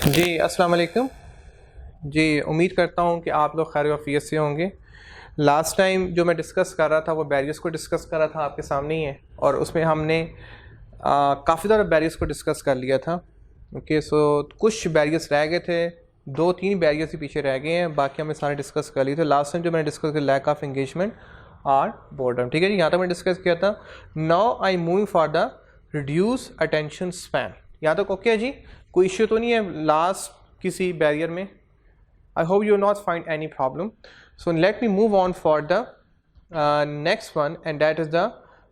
जी अस्सलाम वालेकुम। जी उम्मीद करता हूँ कि आप लोग खैर वाफियत से होंगे। लास्ट टाइम जो मैं डिस्कस कर रहा था वो बैरियर्स को डिस्कस कर रहा था, आपके सामने ही है, और उसमें हमने काफ़ी ज़्यादा बैरियर्स को डिस्कस कर लिया था। ओके, सो कुछ बैरियर्स रह गए थे, 2-3 बैरियर्स ही पीछे रह गए हैं, बाकी हमने सारे डिस्कस कर लिए थे। लास्ट टाइम जो मैंने डिस्कस किया लैक ऑफ एंगेजमेंट और बोर्डम, ठीक है जी, यहाँ तक मैंने डिस्कस किया था। Now I moving for the reduce attention span. यहाँ तक ओके है जी, कोई इश्यू तो नहीं है लास्ट किसी बैरियर में? I hope you will not find any problem. So let me move on for the next one, and that is the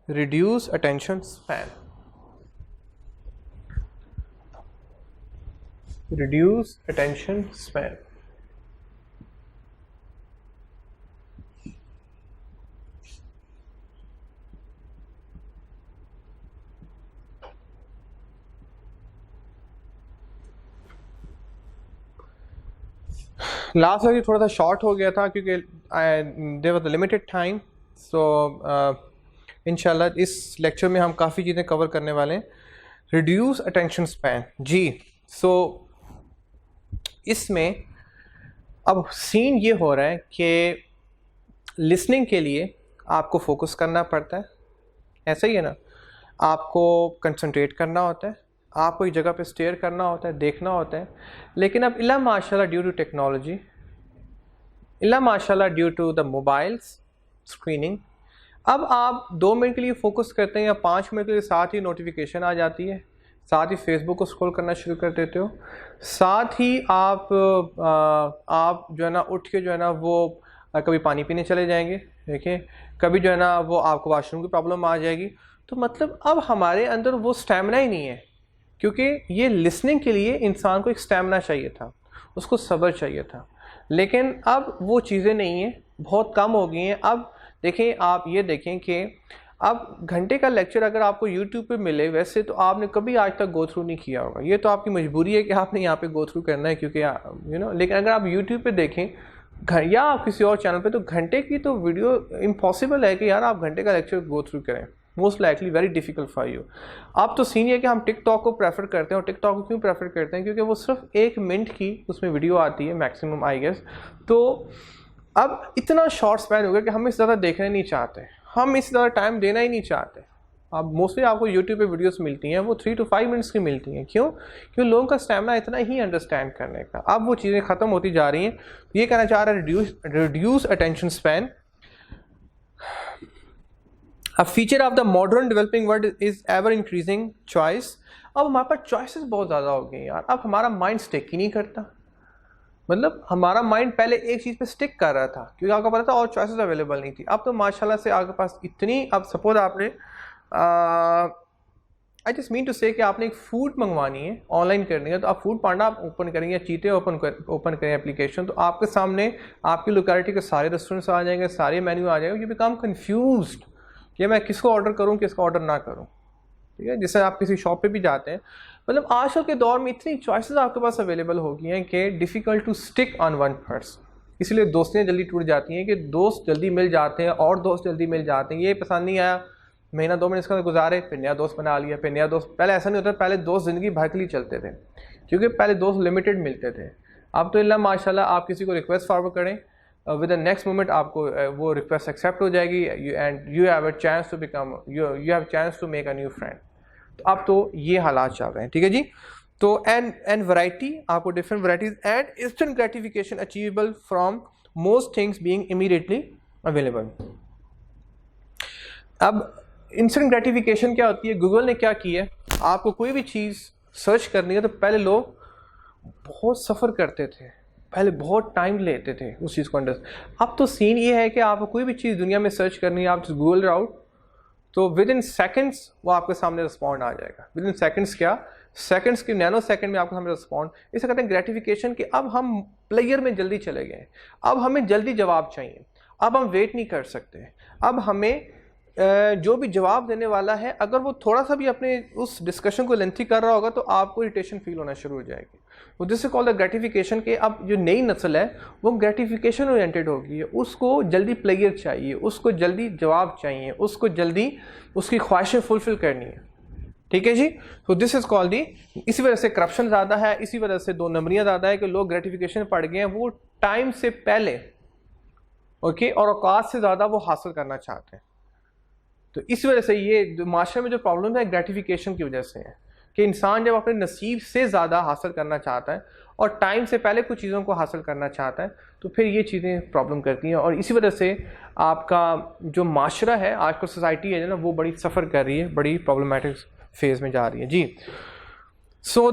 reduce attention span. Reduce attention span. Last वाली थोड़ा सा short हो गया था क्योंकि there was limited time. सो इंशाल्लाह इस lecture में हम काफ़ी चीज़ें कवर करने वाले हैं। रिड्यूस अटेंशन स्पैन जी। सो इसमें अब सीन ये हो रहा है कि लिसनिंग के लिए आपको फोकस करना पड़ता है, ऐसा ही है ना, आपको कंसंट्रेट करना होता है, आपको एक जगह पे स्टेयर करना होता है, देखना होता है। लेकिन अब इल्ला माशाल्लाह ड्यू टू टेक्नोलॉजी, इल्ला माशाल्लाह due to the mobiles screening, अब आप 2 मिनट के लिए फ़ोकस करते हैं या 5 मिनट के लिए, साथ ही नोटिफिकेशन आ जाती है, साथ ही फेसबुक को स्क्रॉल करना शुरू कर देते हो, साथ ही आप जो है ना उठ के जो है ना वो कभी पानी पीने चले जाएंगे, देखिए, कभी जो है ना वो आपको वाशरूम की प्रॉब्लम आ जाएगी। तो मतलब अब हमारे अंदर वो स्टैमिना ही नहीं है, क्योंकि ये लिसनिंग के लिए इंसान को एक स्टैमिना चाहिए था, उसको सब्र चाहिए था। लेकिन अब वो चीज़ें नहीं हैं, बहुत कम हो गई हैं। अब देखें, आप ये देखें कि अब घंटे का लेक्चर अगर आपको यूट्यूब पे मिले, वैसे तो आपने कभी आज तक गो थ्रू नहीं किया होगा, ये तो आपकी मजबूरी है कि आपने यहाँ पे गो थ्रू करना है, क्योंकि लेकिन अगर आप यूट्यूब पे देखें या आप किसी और चैनल पे, तो घंटे की तो वीडियो इम्पॉसिबल है कि यार आप घंटे का लेक्चर गो थ्रू करें, most likely very difficult for you. अब तो सीन है कि हम टिकटॉक को प्रेफर करते हैं, और टिकटॉक को क्यों प्रेफर करते हैं? क्योंकि वो सिर्फ 1 मिनट की उसमें वीडियो आती है मैक्सिमम, आई गेस। तो अब इतना शॉर्ट स्पैन हो गया कि हम इससे ज़्यादा देखना नहीं चाहते, हम इससे ज़्यादा टाइम देना ही नहीं चाहते। अब मोस्टली आपको यूट्यूब पे वीडियोस मिलती हैं, वो 3 to 5 मिनट्स की मिलती हैं। क्यों? क्योंकि लोगों का स्टैमिना इतना ही अंडरस्टैंड करने का, अब वो चीज़ें ख़त्म होती जा रही हैं। तो ये कहना चाह रहा है reduce attention span. A feature of the modern developing world is ever increasing choice. अब हमारे पास चॉइसेस बहुत ज़्यादा हो गई यार, अब हमारा माइंड स्टिक ही नहीं करता। मतलब हमारा माइंड पहले एक चीज़ पे स्टिक कर रहा था क्योंकि आपको पता था और चॉइसेस अवेलेबल नहीं थी। अब तो माशाल्लाह से आपके पास इतनी, अब सपोज आपने आई जस्ट मीन टू से कि आपने एक फूड मंगवानी है, ऑनलाइन करनी है, तो आप फूड पांडा आप ओपन करेंगे या चीते ओपन करें एप्लीकेशन, तो आपके सामने आपकी लोकेलिटी के सारे रेस्टोरेंट्स आ जाएंगे, सारे मेन्यू आ जाएंगे। यू बिकम कन्फ्यूज्ड कि मैं किसको ऑर्डर करूं, किसको ऑर्डर ना करूं, ठीक है। जैसे आप किसी शॉप पे भी जाते हैं, मतलब आजकल के दौर में इतनी चॉइसेस आपके पास अवेलेबल हो गई हैं कि difficult to stick on one person. इसलिए दोस्तियाँ जल्दी टूट जाती हैं कि दोस्त जल्दी मिल जाते हैं और दोस्त जल्दी मिल जाते हैं। ये पसंद नहीं आया, महीना 2 महीने इसका गुजारे, फिर नया दोस्त बना लिया, फिर नया दोस्त। पहले ऐसा नहीं होता, पहले दोस्त ज़िंदगी भर के लिए चलते थे, क्योंकि पहले दोस्त लिमिटेड मिलते थे। अब तो इल्ला माशाल्लाह आप किसी को रिक्वेस्ट फॉरवर्ड करें, विद द नेक्स्ट मोमेंट आपको वो रिक्वेस्ट एक्सेप्ट हो जाएगी, and you have a chance to become you have chance to make a new friend. तो अब तो ये हालात चल रहे हैं, ठीक है जी। तो एंड वैरायटी, आपको different varieties and instant gratification achievable from most things being immediately available. अब इंस्टेंट ग्रेटिफिकेशन क्या होती है? गूगल ने क्या किया है, आपको कोई भी चीज़ सर्च करनी है तो पहले लोग बहुत सफ़र करते थे, पहले बहुत टाइम लेते थे उस चीज़ को अंडरस्टैंड। अब तो सीन ये है कि आपको कोई भी चीज़ दुनिया में सर्च करनी है, आप गूगल आउट, तो विद इन सेकेंड्स वो आपके सामने रिस्पॉन्ड आ जाएगा। विद इन सेकेंड्स, क्या सेकेंड्स के नैनो सेकेंड में आपके सामने रिस्पॉन्ड। इसे कहते हैं ग्रेटिफिकेशन कि अब हम प्लेयर में जल्दी चले गए, अब हमें जल्दी जवाब चाहिए, अब हम वेट नहीं कर सकते। अब हमें जो भी जवाब देने वाला है, अगर वो थोड़ा सा भी अपने उस डिस्कशन को लेंथी कर रहा होगा तो आपको इरिटेशन फील होना शुरू हो जाएगी। वो जिससे कॉल द ग्रेटिफिकेशन के, अब जो नई नस्ल है वो ग्रेटिफिकेशन ओरिएंटेड होगी, उसको जल्दी प्लेयर चाहिए, उसको जल्दी जवाब चाहिए, उसको जल्दी उसकी ख्वाहिशें फुलफिल करनी है। ठीक है जी। तो दिस इज कॉल्ड दी, इसी वजह से करप्शन ज़्यादा है, इसी वजह से 2 नंबरियाँ ज़्यादा है कि लोग ग्रेटिफिकेशन पड़ गए हैं, वो टाइम से पहले ओके और औकात से ज़्यादा वो हासिल करना चाहते हैं। तो इस वजह से ये माशरे में जो प्रॉब्लम है ग्रेटिफिकेशन की वजह से है कि इंसान जब अपने नसीब से ज़्यादा हासिल करना चाहता है और टाइम से पहले कुछ चीज़ों को हासिल करना चाहता है तो फिर ये चीज़ें प्रॉब्लम करती हैं, और इसी वजह से आपका जो माशरा है, आज का सोसाइटी है ना, वो बड़ी सफ़र कर रही है, बड़ी प्रॉब्लमेटिक फेज़ में जा रही है जी। So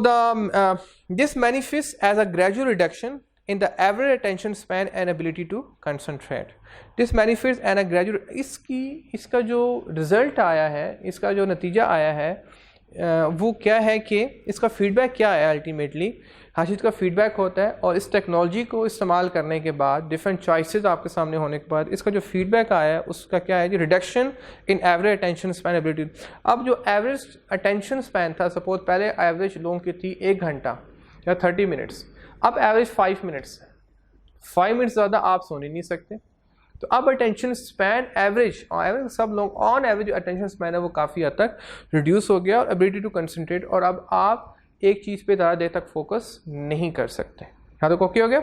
this manifest as a gradual reduction in the average attention span and ability to concentrate. This manifests and a gradual, इसका जो रिज़ल्ट आया है, इसका जो नतीजा आया है वो क्या है कि इसका फीडबैक क्या है अल्टीमेटली, हर चीज़ का फीडबैक होता है, और इस टेक्नोलॉजी को इस्तेमाल करने के बाद डिफरेंट चॉइसेस आपके सामने होने के बाद इसका जो फीडबैक आया है उसका क्या है जी, reduction in average attention span ability. अब जो एवरेज अटेंशन स्पैन था, सपोज पहले एवरेज लोगों की थी 1 घंटा या 30 मिनट्स, अब एवरेज 5 मिनट्स है, 5 मिनट्स ज़्यादा आप सोने नहीं सकते। तो अब अटेंशन स्पैन एवरेज सब लोग ऑन एवरेज अटेंशन स्पैन है वो काफ़ी हद तक रिड्यूस हो गया, और एबिलिटी टू कंसंट्रेट, और अब आप एक चीज़ पे ज़्यादा देर तक फोकस नहीं कर सकते। यहाँ तो ओके हो गया।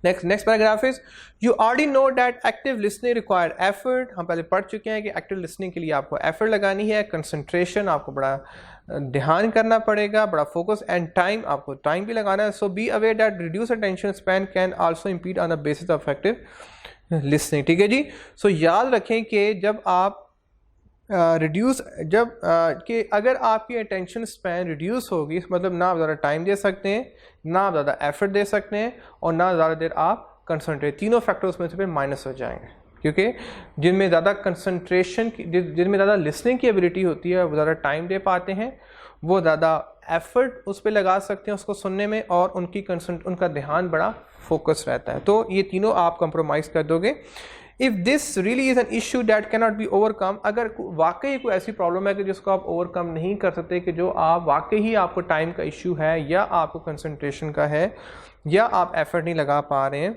Next paragraph is you already know that active listening required effort. हम पहले पढ़ चुके हैं कि एक्टिव लिसनिंग के लिए आपको एफर्ट लगानी है, कंसंट्रेशन आपको बड़ा ध्यान करना पड़ेगा, बड़ा फोकस, एंड टाइम आपको टाइम भी लगाना है। So be aware that reduce attention span can also impede on the basis of active listening. ठीक है जी। सो याद रखें कि जब आप कि अगर आपकी अटेंशन स्पैन रिड्यूस होगी, इस मतलब ना आप ज़्यादा टाइम दे सकते हैं, ना आप ज़्यादा एफर्ट दे सकते हैं, और ना ज़्यादा देर आप कंसंट्रेट, तीनों फैक्टर्स में से फिर माइनस हो जाएंगे, क्योंकि जिनमें ज़्यादा कंसंट्रेशन की, जिनमें ज़्यादा लिसनिंग की एबिलिटी होती है वो ज़्यादा टाइम दे पाते हैं, वो ज़्यादा एफर्ट उस पर लगा सकते हैं उसको सुनने में, और उनका ध्यान बड़ा फोकस रहता है। तो ये तीनों आप कंप्रोमाइज़ कर दोगे। If this really is an issue that can not be overcome, अगर वाकई कोई ऐसी प्रॉब्लम है कि जिसको आप ओवरकम नहीं कर सकते, कि जो आप वाकई ही आपको टाइम का इशू है, या आपको कंसंट्रेशन का है, या आप एफर्ट नहीं लगा पा रहे हैं,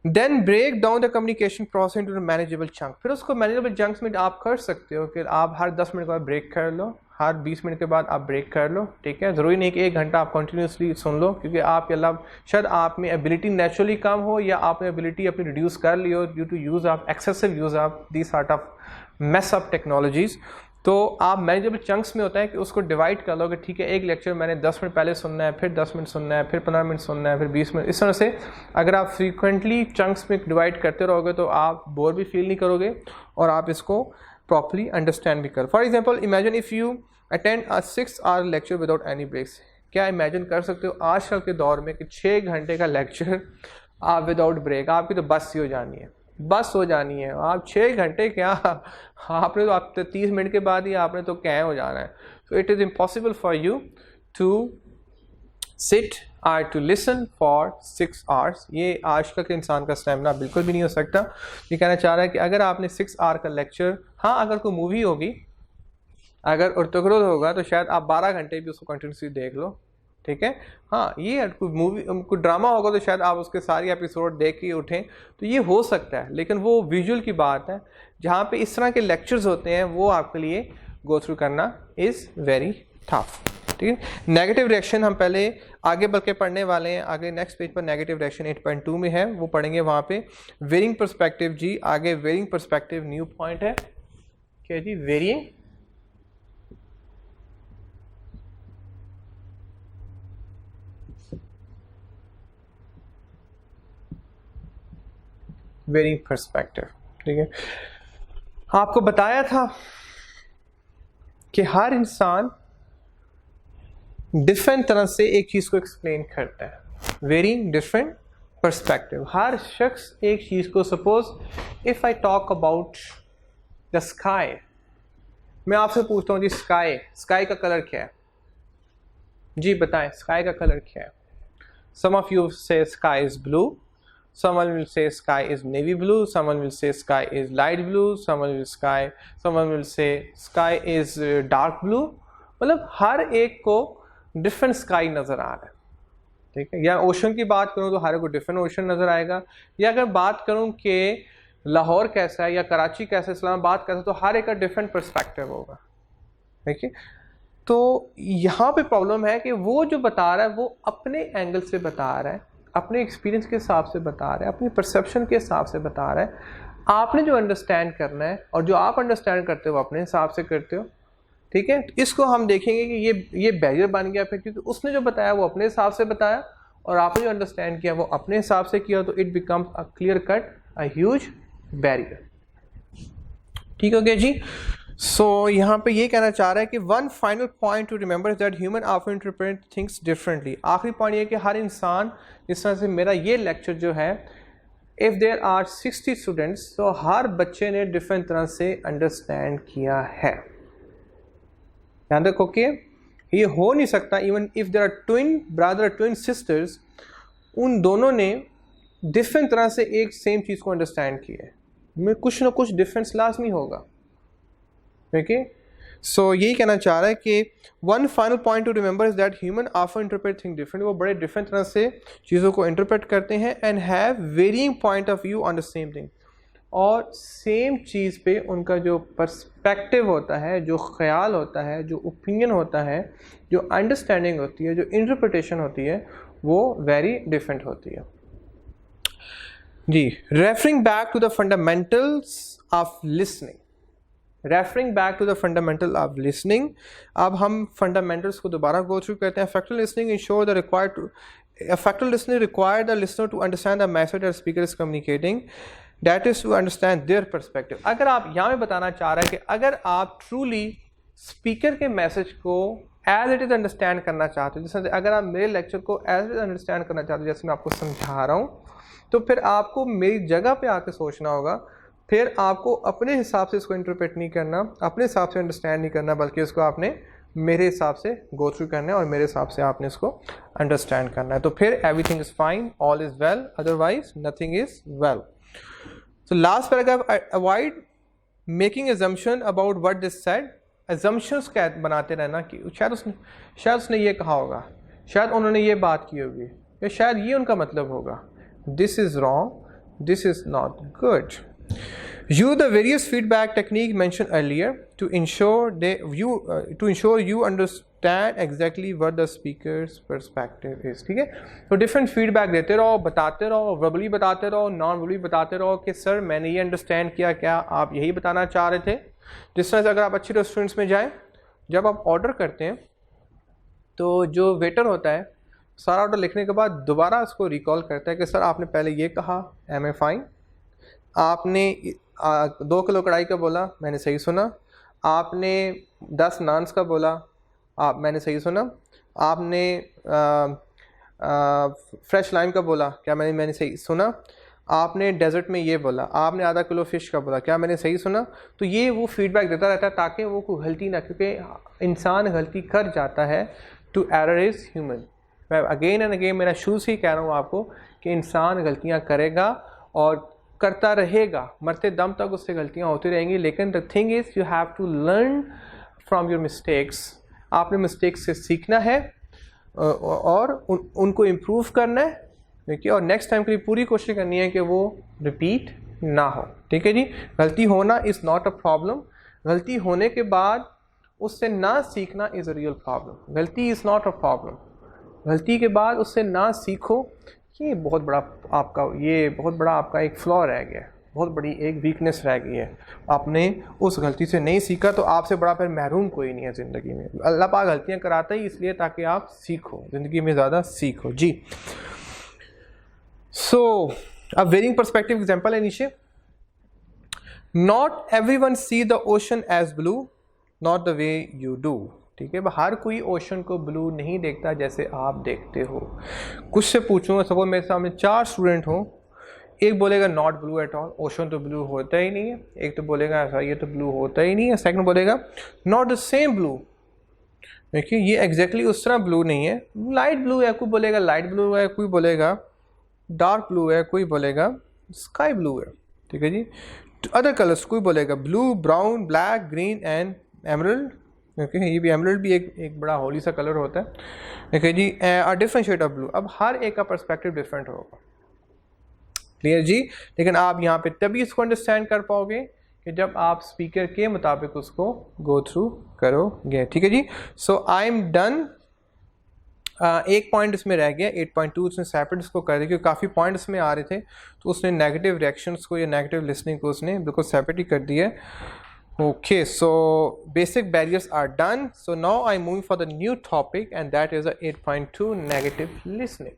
then break down the communication process into the manageable chunk. फिर उसको मैनेजेबल चंक्स में आप कर सकते हो कि आप हर 10 मिनट के बाद ब्रेक कर लो, हर 20 मिनट के बाद आप ब्रेक कर लो। ठीक है, ज़रूरी नहीं कि 1 घंटा आप कंटिन्यूसली सुन लो, क्योंकि आपके अल्लाह शायद आप में एबिलिटी नेचुरली कम हो, या आपने एबिलिटी अपनी रिड्यूस कर ली हो due to use of excessive use of the sort of mess up technologies. तो आप मैनेजेबल चंक्स में होता है कि उसको डिवाइड कर लो कि ठीक है, एक लेक्चर मैंने 10 मिनट पहले सुनना है, फिर 10 मिनट सुनना है, फिर 15 मिनट सुनना है, फिर 20 मिनट। इस तरह से अगर आप फ्रीक्वेंटली चंक्स में डिवाइड करते रहोगे तो आप बोर भी फील नहीं करोगे, और आप इसको प्रॉपरली अंडरस्टैंड भी करो। For example, imagine if you attend a 6 hour lecture without any breaks. क्या इमेजिन कर सकते हो आजकल के दौर में कि 6 घंटे का लेक्चर आप विदाउट ब्रेक, आपकी तो बस ही हो जानी है, बस हो जानी है। आप 6 घंटे क्या, आपने तो आप 30 मिनट के बाद ही आपने तो कैं हो जाना है। So it is impossible for you to sit or to listen for 6 hours. ये आजकल के इंसान का स्टैमिना बिल्कुल भी नहीं हो सकता। ये कहना चाह रहा है कि अगर आपने 6 आवर का लेक्चर, हाँ अगर कोई मूवी होगी, अगर उर्तुगरुद होगा तो शायद आप 12 घंटे भी उसको कंटिन्यूसली देख लो। ठीक है, हाँ ये कोई मूवी, कोई ड्रामा होगा तो शायद आप उसके सारी एपिसोड देख के उठें, तो ये हो सकता है, लेकिन वो विजुअल की बात है। जहाँ पे इस तरह के लेक्चर्स होते हैं वो आपके लिए गो थ्रू करना इज़ वेरी टफ। ठीक है, नेगेटिव रिएक्शन हम पहले आगे बढ़ के पढ़ने वाले हैं। आगे नेक्स्ट पेज पर नेगेटिव रिएक्शन 8.2 में है, वो पढ़ेंगे वहाँ पे। वेरिंग पर्सपेक्टिव जी, आगे वेरिंग पर्सपेक्टिव न्यू पॉइंट है। क्या जी, वेरिंग वेरिंग पर्सपेक्टिव। ठीक है, आपको बताया था कि हर इंसान डिफरेंट तरह से एक चीज़ को एक्सप्लेन करता है। वेरिंग डिफरेंट पर्सपेक्टिव, हर शख्स एक चीज़ को, suppose if I talk about the sky, मैं आपसे पूछता हूँ जी स्काई का कलर क्या है जी, बताएं स्काई का कलर क्या है। सम ऑफ यू से sky is blue, someone will say sky is navy blue, someone will say sky is light blue, someone will say sky is dark blue। मतलब हर एक को डिफरेंट स्काई नज़र आ रहा है। ठीक है, या ओशन की बात करूँ तो हर एक को डिफरेंट ओशन नज़र आएगा, या अगर बात करूँ कि लाहौर कैसा है या कराची कैसा है, इस्लामाबाद कैसा है, तो हर एक का डिफरेंट पर्सपेक्टिव होगा। ठीक है। तो यहाँ पे प्रॉब्लम है कि वो जो बता रहा है वो अपने एंगल से बता रहा है, अपने एक्सपीरियंस के हिसाब से बता रहा है, अपनी परसेप्शन के हिसाब से बता रहा है। आपने जो अंडरस्टैंड करना है और जो आप अंडरस्टैंड करते हो अपने हिसाब से करते हो, ठीक है। इसको हम देखेंगे कि ये बैरियर बन गया फिर, क्योंकि उसने जो बताया वो अपने हिसाब से बताया और आपने जो अंडरस्टैंड किया वो अपने हिसाब से किया, तो it becomes a clear cut a huge barrier. ठीक हो गया जी। सो यहाँ पे ये कहना चाह रहा है कि one final point two remember that human often interpret things differently. आखिरी पॉइंट ये कि हर इंसान, जिस तरह से मेरा ये लेक्चर जो है, इफ़ देयर आर 60 स्टूडेंट्स, तो हर बच्चे ने डिफरेंट तरह से अंडरस्टैंड किया है। ध्यान रखो कि ये हो नहीं सकता, even if there are twin brother, twin sisters, उन दोनों ने डिफरेंट तरह से एक सेम चीज़ को अंडरस्टैंड किया है, में कुछ ना कुछ डिफरेंस लाजमी होगा। ओके, सो यही कहना चाह रहा है कि one final point two remember is that human often interpret thing different. वो बड़े डिफरेंट तरह से चीज़ों को इंटरप्रेट करते हैं and have varying point of view on the same thing. और सेम चीज़ पे उनका जो पर्सपेक्टिव होता है, जो ख्याल होता है, जो ओपिनियन होता है, जो अंडरस्टैंडिंग होती है, जो इंटरप्रिटेशन होती है, वो वेरी डिफरेंट होती है जी। Referring back to the fundamentals of listening, referring back to the fundamental of listening. अब हम फंडामेंटल्स को दोबारा गो थ्रू करते हैं। Effective listening ensure the required to effective listening require the listener to understand the message that speaker is communicating, that is to understand their perspective. अगर आप यहाँ में बताना चाह रहे हैं कि अगर आप ट्रूली स्पीकर के मैसेज को एज इट इज़ अंडरस्टैंड करना चाहते हो, जैसे अगर आप मेरे लेक्चर को एज इट इज़ अंडरस्टैंड करना चाहते हो, जैसे मैं आपको समझा रहा हूँ, तो फिर आपको मेरी जगह पे आके सोचना होगा। फिर आपको अपने हिसाब से इसको इंटरप्रेट नहीं करना, अपने हिसाब से अंडरस्टैंड नहीं करना, बल्कि इसको आपने मेरे हिसाब से गो थ्रू करना है और मेरे हिसाब से आपने इसको अंडरस्टैंड करना है। तो फिर everything is fine, all is well, otherwise nothing is well. So last paragraph, avoid making assumption about what this said. Assumptions क्या बनाते रहना कि शायद उसने ये कहा होगा, शायद उन्होंने ये बात की होगी, या शायद ये उनका मतलब होगा। This is wrong, this is not good. Use the various feedback technique mentioned earlier to ensure you understand exactly what the speaker's perspective is। ठीक है, तो डिफरेंट फीडबैक देते रहो, बताते रहो, वर्बली बताते रहो, नॉन वर्बली बताते रहो कि सर मैंने ये अंडरस्टैंड किया, क्या आप यही बताना चाह रहे थे। जिस तरह से अगर आप अच्छी रेस्टोरेंट्स में जाएं, जब आप ऑर्डर करते हैं तो जो वेटर होता है सारा ऑर्डर लिखने के बाद दोबारा उसको रिकॉल करता है कि सर आपने पहले ये कहा, एम ए फाइन, आपने 2 किलो कढ़ाई का बोला, मैंने सही सुना, आपने 10 नान्स का बोला, मैंने सही सुना, आपने फ्रेश लाइम का बोला, क्या मैंने सही सुना, आपने डेजर्ट में ये बोला, आपने आधा किलो फ़िश का बोला, क्या मैंने सही सुना। तो ये वो फीडबैक देता रहता है ताकि वो कोई गलती ना, क्योंकि इंसान गलती कर जाता है, टू एरर इज़ ह्यूमन। मैं अगेन एंड अगेन मेरा शुरू से ही कह रहा हूँ आपको कि इंसान गलतियाँ करेगा और करता रहेगा, मरते दम तक उससे गलतियाँ होती रहेंगी। लेकिन the thing is you have to learn from your mistakes. आपने मिस्टेक्स से सीखना है और उनको इम्प्रूव करना है, देखिए, और नेक्स्ट टाइम के लिए पूरी कोशिश करनी है कि वो रिपीट ना हो। ठीक है जी, गलती होना इज़ नॉट अ प्रॉब्लम, गलती होने के बाद उससे ना सीखना इज़ अ रियल प्रॉब्लम। गलती इज़ नॉट अ प्रॉब्लम, गलती के बाद उससे ना सीखो, ये बहुत बड़ा आपका एक फ्लॉ रह गया है, बहुत बड़ी एक वीकनेस रह गई है। आपने उस गलती से नहीं सीखा तो आपसे बड़ा फिर महरूम कोई नहीं है ज़िंदगी में। अल्लाह पाक गलतियाँ कराता ही इसलिए ताकि आप सीखो, ज़िंदगी में ज़्यादा सीखो जी। So a varying perspective example है नीचे। Not everyone see the ocean as blue, not the way you do. ठीक है, हर कोई ओशन को ब्लू नहीं देखता जैसे आप देखते हो। कुछ से पूछूंगा, सपोज मेरे सामने 4 स्टूडेंट हों, एक बोलेगा not blue at all, ocean तो ब्लू होता ही नहीं है। एक तो बोलेगा ऐसा, ये तो ब्लू होता ही नहीं है। सेकंड बोलेगा नॉट द सेम ब्लू, देखिए ये एग्जैक्टली उस तरह ब्लू नहीं है, लाइट ब्लू है। कोई बोलेगा लाइट ब्लू है, कोई बोलेगा डार्क ब्लू है, कोई बोलेगा स्काई ब्लू है। ठीक है जी, अदर कलर्स, कोई बोलेगा blue, brown, black, green and emerald. Okay, ये भी एमरल्ड भी एक बड़ा होली सा कलर होता है। ठीक है जी, a different shade of blue. अब हर एक का पर्सपेक्टिव डिफरेंट होगा, क्लियर जी। लेकिन आप यहाँ पे तभी इसको अंडरस्टैंड कर पाओगे कि जब आप स्पीकर के मुताबिक उसको गो थ्रू करोगे। ठीक है जी। So I am done. एक पॉइंट इसमें रह गया 8.2, उसने सेपरेट इसको कर दिया क्योंकि काफ़ी पॉइंट इसमें आ रहे थे, तो उसने नेगेटिव रिएक्शंस को या नेगेटिव लिसनिंग को उसने बिल्कुल सेपरेट ही कर दिया है। Okay, so basic barriers are done. So now I'm moving for the new topic, and that is a 8.2 negative listening.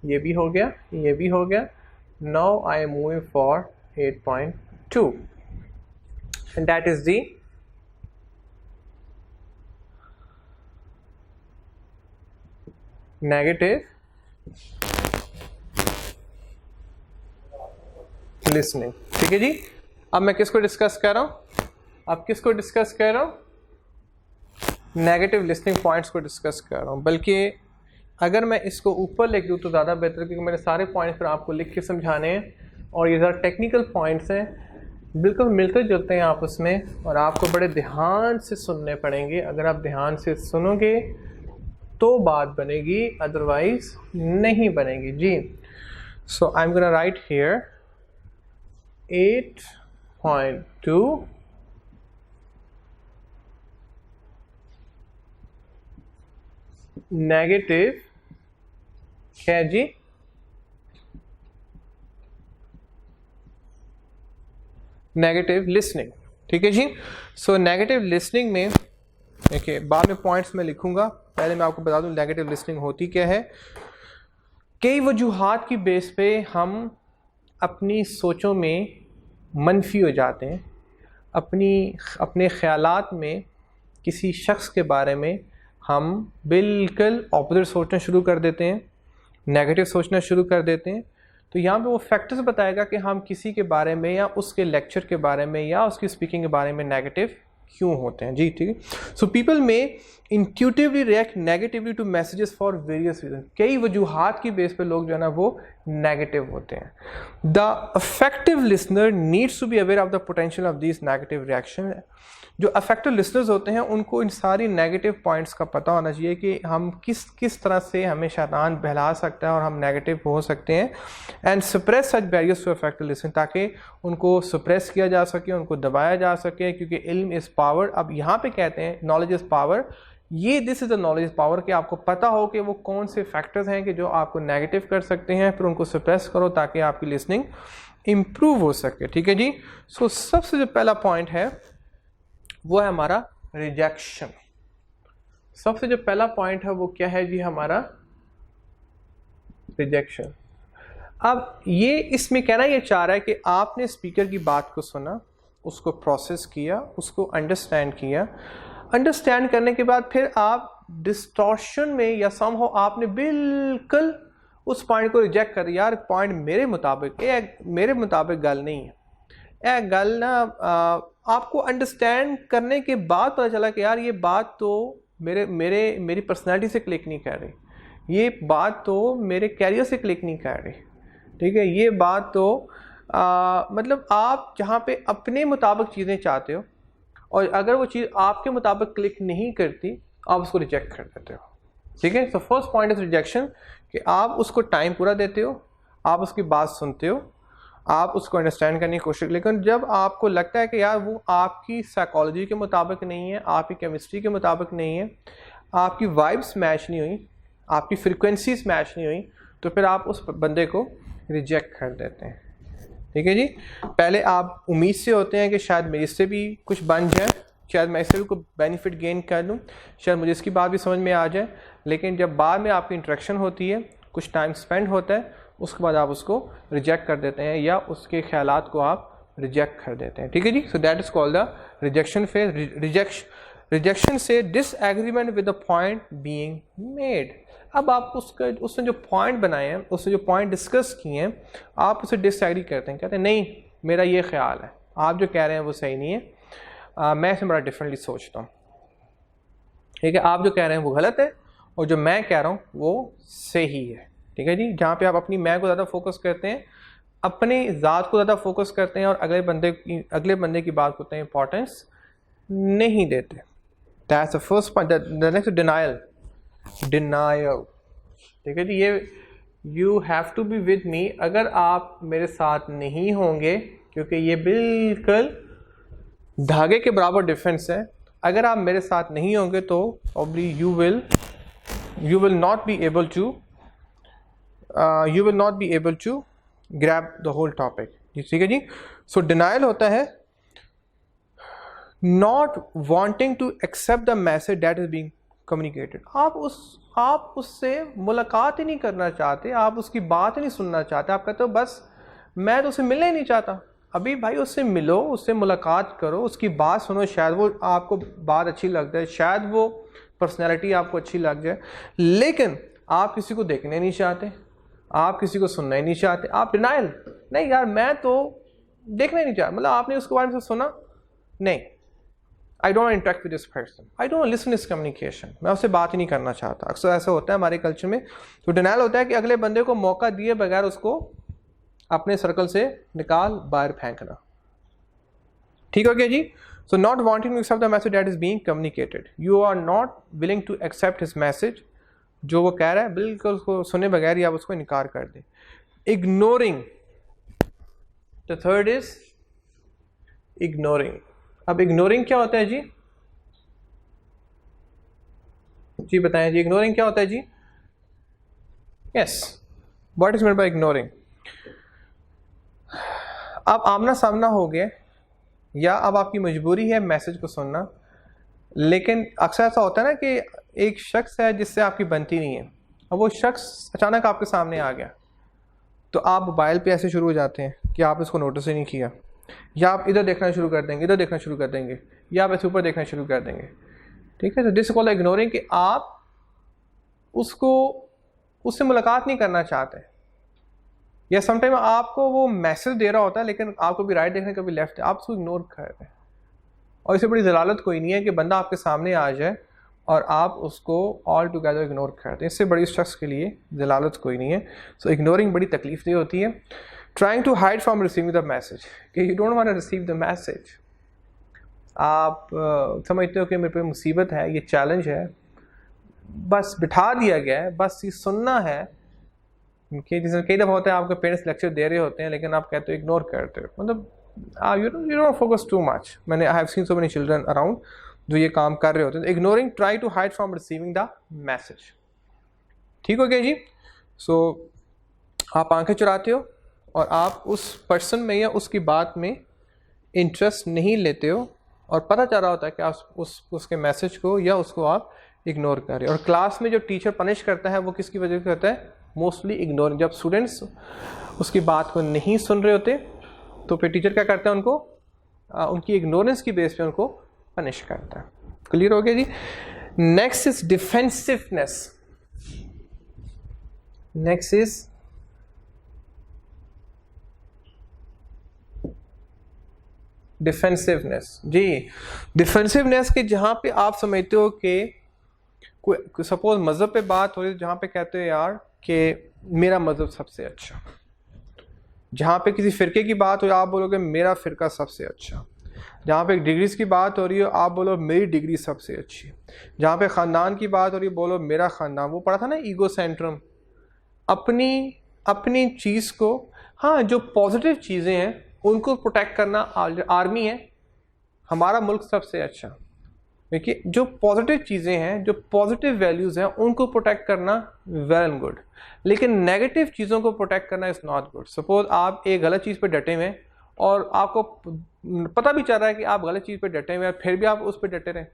ये भी हो गया, ये भी हो गया. Now I am moving for 8.2, and that is the negative listening. ठीक है जी। अब मैं किसको डिस्कस कर रहा हूँ? अब किसको डिस्कस कर रहा हूँ? नेगेटिव लिसनिंग पॉइंट्स को डिस्कस कर रहा हूँ। बल्कि अगर मैं इसको ऊपर लिख दूँ तो ज़्यादा बेहतर, क्योंकि मैंने सारे पॉइंट्स फिर आपको लिख के समझाने हैं और ये ज़रा टेक्निकल पॉइंट्स हैं, बिल्कुल मिलते जुलते हैं आपस में, और आपको बड़े ध्यान से सुनने पड़ेंगे। अगर आप ध्यान से सुनोगे तो बात बनेगी, अदरवाइज नहीं बनेगी जी। So I am gonna write here 8.2 negative क्या है जी? Negative listening. ठीक है जी। सो नेगेटिव लिसनिंग में देखिए, बाद में पॉइंट्स में लिखूंगा, पहले मैं आपको बता दूं नेगेटिव लिसनिंग होती क्या है। कई वजूहात की बेस पे हम अपनी सोचों में मनफी हो जाते हैं, अपने ख़यालात में किसी शख्स के बारे में हम बिल्कुल ऑपोजिट सोचना शुरू कर देते हैं, नेगेटिव सोचना शुरू कर देते हैं। तो यहाँ पे वो फैक्टर्स बताएगा कि हम किसी के बारे में या उसके लेक्चर के बारे में या उसकी स्पीकिंग के बारे में नेगेटिव क्यों होते हैं जी। ठीक है। So people may intuitively react negatively to messages for various reason. कई वजूहात की बेस पे लोग जो है ना वो नेगेटिव होते हैं। The affective listener needs to be aware of the potential of this negative reaction. जो अफेक्टिव लिसनर्स होते हैं उनको इन सारी नेगेटिव पॉइंट्स का पता होना चाहिए कि हम किस तरह से हमें शैतान बहला सकता है और हम नेगेटिव हो सकते हैं। And suppress such barriers to affective listening, ताकि उनको सप्रेस किया जा सके, उनको दबाया जा सके, क्योंकि इल्म इज़ पावर। अब यहाँ पे कहते हैं नॉलेज इज़ पावर, ये this is the knowledge power, कि आपको पता हो कि वो कौन से फैक्टर्स हैं कि जो आपको नेगेटिव कर सकते हैं, फिर उनको सप्रेस करो ताकि आपकी लिसनिंग इम्प्रूव हो सके। ठीक है जी। सो सबसे जो पहला पॉइंट है वो है हमारा रिजेक्शन। सबसे जो पहला पॉइंट है वो क्या है जी? हमारा रिजेक्शन। अब ये इसमें कहना ये चाह रहा है कि आपने स्पीकर की बात को सुना, उसको प्रोसेस किया, उसको अंडरस्टैंड किया, अंडरस्टैंड करने के बाद फिर आप डिस्टॉर्शन में या समहाउ आपने बिल्कुल उस पॉइंट को रिजेक्ट कर दिया। यार पॉइंट मेरे मुताबिक गल नहीं है, यह गल ना आपको अंडरस्टैंड करने के बाद पता चला कि यार ये बात तो मेरी पर्सनैलिटी से क्लिक नहीं कर रही, ये बात तो मेरे कैरियर से क्लिक नहीं कर रही। ठीक है। ये बात तो मतलब आप जहाँ पे अपने मुताबिक चीज़ें चाहते हो और अगर वो चीज़ आपके मुताबिक क्लिक नहीं करती, आप उसको रिजेक्ट कर देते हो। ठीक है। So first point is rejection, कि आप उसको टाइम पूरा देते हो, आप उसकी बात सुनते हो, आप उसको अंडरस्टैंड करने की कोशिश, लेकिन जब आपको लगता है कि यार वो आपकी साइकोलॉजी के मुताबिक नहीं है, आपकी केमिस्ट्री के मुताबिक नहीं है, आपकी वाइब्स मैच नहीं हुई, आपकी फ्रीक्वेंसीज मैच नहीं हुई, तो फिर आप उस बंदे को रिजेक्ट कर देते हैं। ठीक है जी। पहले आप उम्मीद से होते हैं कि शायद मेरे इससे भी कुछ बन जाए, शायद मैं इससे भी कोई बेनिफिट गेन कर लूँ, शायद मुझे इसकी बात भी समझ में आ जाए, लेकिन जब बाद में आपकी इंटरेक्शन होती है, कुछ टाइम स्पेंड होता है, उसके बाद आप उसको रिजेक्ट कर देते हैं या उसके ख्यालात को आप रिजेक्ट कर देते हैं। ठीक है जी। So that is called the rejection phase. Rejection से disagreement with the point being made. अब आप उसने जो पॉइंट बनाए हैं, उसने जो पॉइंट डिस्कस किए हैं, आप उसे डिसएग्री करते हैं, कहते हैं नहीं मेरा ये ख्याल है, आप जो कह रहे हैं वो सही नहीं है, मैं इसे बड़ा डिफरेंटली सोचता हूँ। ठीक है। आप जो कह रहे हैं वो गलत है और जो मैं कह रहा हूँ वो सही है। ठीक है जी। जहाँ पे आप अपनी मैं को ज़्यादा फोकस करते हैं, अपने ज़ात को ज़्यादा फोकस करते हैं और अगले बंदे की बात को उतना इंपॉर्टेंस नहीं देते। That's the first point. The next denial. ठीक है जी। ये you have to be with me. अगर आप मेरे साथ नहीं होंगे क्योंकि ये बिल्कुल धागे के बराबर डिफरेंस है। अगर आप मेरे साथ नहीं होंगे तो obviously you will not be able to grab the whole topic. ठीक है जी। सो डिनाइल होता है not wanting to accept the message that is being communicated. आप उससे मुलाकात ही नहीं करना चाहते, आप उसकी बात ही नहीं सुनना चाहते। आप कहते हो बस मैं तो उससे मिलना ही नहीं चाहता। अभी भाई उससे मिलो, उससे मुलाकात करो, उसकी बात सुनो, शायद वो आपको बात अच्छी लग जाए, शायद वो पर्सनैलिटी आपको अच्छी लग जाए, लेकिन आप किसी को देखने नहीं चाहते, आप किसी को सुनना ही नहीं चाहते। आप डिनाइल, नहीं यार मैं तो देखना ही नहीं चाहता, मतलब आपने उसके बारे में सुना नहीं, I don't interact with this person, I don't listen this communication, मैं उससे बात ही नहीं करना चाहता। अक्सर ऐसा होता है हमारे कल्चर में। तो डिनाइल होता है कि अगले बंदे को मौका दिए बगैर उसको अपने सर्कल से निकाल बाहर फेंकना। ठीक हो गया जी। So not wanting to accept the message that is being communicated, you are not willing to accept his message, जो वो कह रहा है बिल्कुल उसको सुने बगैर ही आप उसको इनकार कर दें। Ignoring, the third is ignoring. अब इग्नोरिंग क्या होता है जी? जी बताएं जी, इग्नोरिंग क्या होता है जी? Yes, what is meant by ignoring? अब आमना सामना हो गया या अब आपकी मजबूरी है मैसेज को सुनना, लेकिन अक्सर ऐसा होता है ना कि एक शख्स है जिससे आपकी बनती नहीं है, अब वो शख्स अचानक आपके सामने आ गया, तो आप मोबाइल पे ऐसे शुरू हो जाते हैं कि आप इसको नोटिस ही नहीं किया, या आप इधर देखना शुरू कर देंगे, इधर देखना शुरू कर देंगे, या आप ऐसे ऊपर देखना शुरू कर देंगे। ठीक है, तो दिस कॉल्ड इग्नोरिंग, कि आप उससे मुलाकात नहीं करना चाहते, या समटाइम आपको वो मैसेज दे रहा होता है लेकिन आपको भी राइट देखने कभी लेफ्ट, आप उसको इग्नोर कर रहे हैं। और इससे बड़ी जलालत कोई नहीं है कि बंदा आपके सामने आ जाए और आप उसको ऑल टुगेदर इग्नोर कर दें, इससे बड़ी शख्स के लिए जलालत कोई नहीं है। सो इग्नोरिंग बड़ी तकलीफ दे होती है। Trying to hide from receiving the message, कि you don't want to receive the message, आप समझते हो कि मेरे पे मुसीबत है, ये चैलेंज है, बस बिठा दिया गया है, बस ये सुनना है। कि जैसे कई दफ़ा होता है आपके पेरेंट्स लेक्चर दे रहे होते हैं लेकिन आप कहते हो इग्नोर करते हो, मतलब you don't focus too much. मैंने I have seen so many children around जो ये काम कर रहे होते हैं। Ignoring, try to hide from receiving the message. ठीक हो गया जी। सो आप आंखें चुराते हो और आप उस पर्सन में या उसकी बात में इंटरेस्ट नहीं लेते हो, और पता चल रहा होता है कि आप उसके मैसेज को या उसको आप इग्नोर कर रहे हो। और क्लास में जो टीचर पनिश करता है वो किसकी वजह से करता है? Mostly ignoring. जब स्टूडेंट्स उसकी बात को नहीं सुन रहे होते तो फिर टीचर क्या करता है, उनको उनकी इग्नोरेंस की बेस पे उनको पनिश करता है। क्लियर हो गया जी। Next is defensiveness. Next is defensiveness. जी, डिफेंसिवनेस के जहाँ पे आप समझते हो कि कोई सपोज मज़हब पे बात हो रही है, जहाँ पे कहते हो यार कि मेरा मज़हब सबसे अच्छा, जहाँ पे किसी फ़िरके की बात हो आप बोलोगे मेरा फ़िरका सबसे अच्छा, जहाँ पे डिग्रीज़ की बात हो रही हो आप बोलो मेरी डिग्री सबसे अच्छी, जहाँ पे ख़ानदान की बात हो रही है बोलो मेरा ख़ानदान। वो पढ़ा था ना ईगो सेंट्रम, अपनी चीज़ को, हाँ जो पॉजिटिव चीज़ें हैं उनको प्रोटेक्ट करना आर्मी है, हमारा मुल्क सबसे अच्छा। देखिए जो पॉजिटिव चीज़ें हैं, जो पॉजिटिव वैल्यूज़ हैं उनको प्रोटेक्ट करना वेल एंड गुड, लेकिन नेगेटिव चीज़ों को प्रोटेक्ट करना इज़ नॉट गुड। सपोज आप एक गलत चीज़ पे डटे हुए हैं और आपको पता भी चल रहा है कि आप गलत चीज़ पे डटे हुए हैं, फिर भी आप उस पर डटे रहें,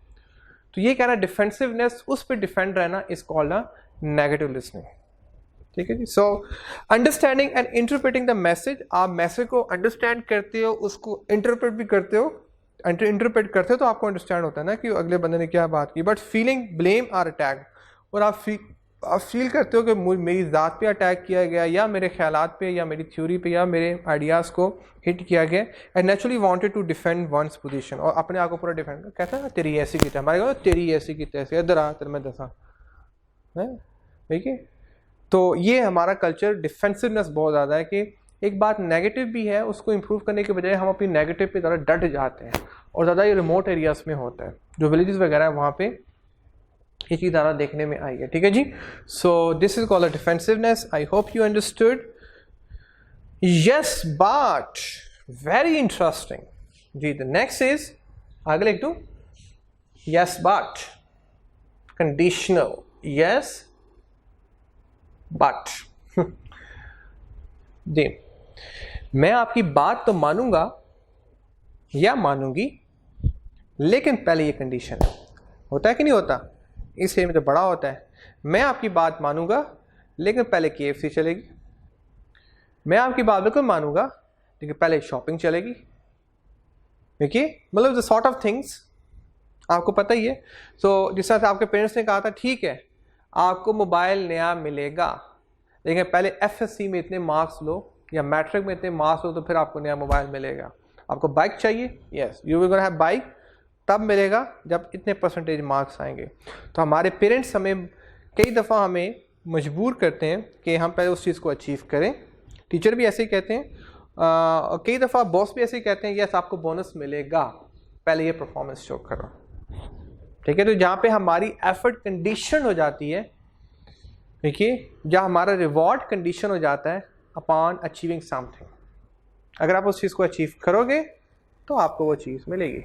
तो ये कहना डिफेंसिवनेस, उस पर डिफेंड रहना is called a negative listening. ठीक है जी। So understanding and interpreting the message, आप मैसेज को अंडरस्टैंड करते हो, उसको इंटरप्रेट भी करते हो। इंटरप्रेट करते हो तो आपको अंडरस्टैंड होता है ना कि अगले बंदे ने क्या बात की, but feeling blame or attack, और आप फील करते हो कि मेरी ज़ात पे अटैक किया गया, या मेरे ख्यालात पे, या मेरी थ्योरी पे, या मेरे आइडियाज़ को हिट किया गया, and naturally wanted to defend one's position, और अपने आप को पूरा डिफेंड कर, कहता है ना तेरी ऐसी की हमारे को तेरी ऐसी की तैसी, इधर आ तेरे में दसा है। ठीक है, तो ये हमारा कल्चर डिफेंसिवनेस बहुत ज़्यादा है कि एक बात नेगेटिव भी है, उसको इम्प्रूव करने के बजाय हम अपनी नेगेटिव पे ज़्यादा डट जाते हैं, और ज़्यादा ये रिमोट एरियाज़ में होता है, जो विलेजेस वगैरह है वहाँ पे ये चीज़ ज़्यादा देखने में आई है। ठीक है जी। So this is called a defensiveness. I hope you understood. Yes, but very interesting जी। द नेक्स्ट इज, आगे लिख दूं, yes but, conditional, yes but जी, मैं आपकी बात तो मानूंगा या मानूंगी, लेकिन पहले ये कंडीशन है। होता है कि नहीं होता? इस एरिया में तो बड़ा होता है। मैं आपकी बात मानूंगा लेकिन पहले KFC चलेगी। मैं आपकी बात बिल्कुल मानूंगा लेकिन पहले शॉपिंग चलेगी। देखिए, मतलब द सॉर्ट ऑफ थिंग्स आपको पता ही है। तो जिस तरह से आपके पेरेंट्स ने कहा था, ठीक है आपको मोबाइल नया मिलेगा, लेकिन पहले FSC में इतने मार्क्स लो या मैट्रिक में इतने मार्क्स लो तो फिर आपको नया मोबाइल मिलेगा। आपको बाइक चाहिए, yes you will gonna have bike, तब मिलेगा जब इतने परसेंटेज मार्क्स आएंगे। तो हमारे पेरेंट्स हमें कई दफ़ा हमें मजबूर करते हैं कि हम पहले उस चीज़ को अचीव करें। टीचर भी ऐसे ही कहते हैं, कई दफ़ा बॉस भी ऐसे ही कहते हैं, यस आपको बोनस मिलेगा, पहले ये परफॉर्मेंस शो करो। ठीक है, तो जहाँ पे हमारी एफर्ट कंडीशन हो जाती है, देखिए जहाँ हमारा रिवॉर्ड कंडीशन हो जाता है अपॉन अचीविंग समथिंग, अगर आप उस चीज़ को अचीव करोगे तो आपको वो चीज़ मिलेगी।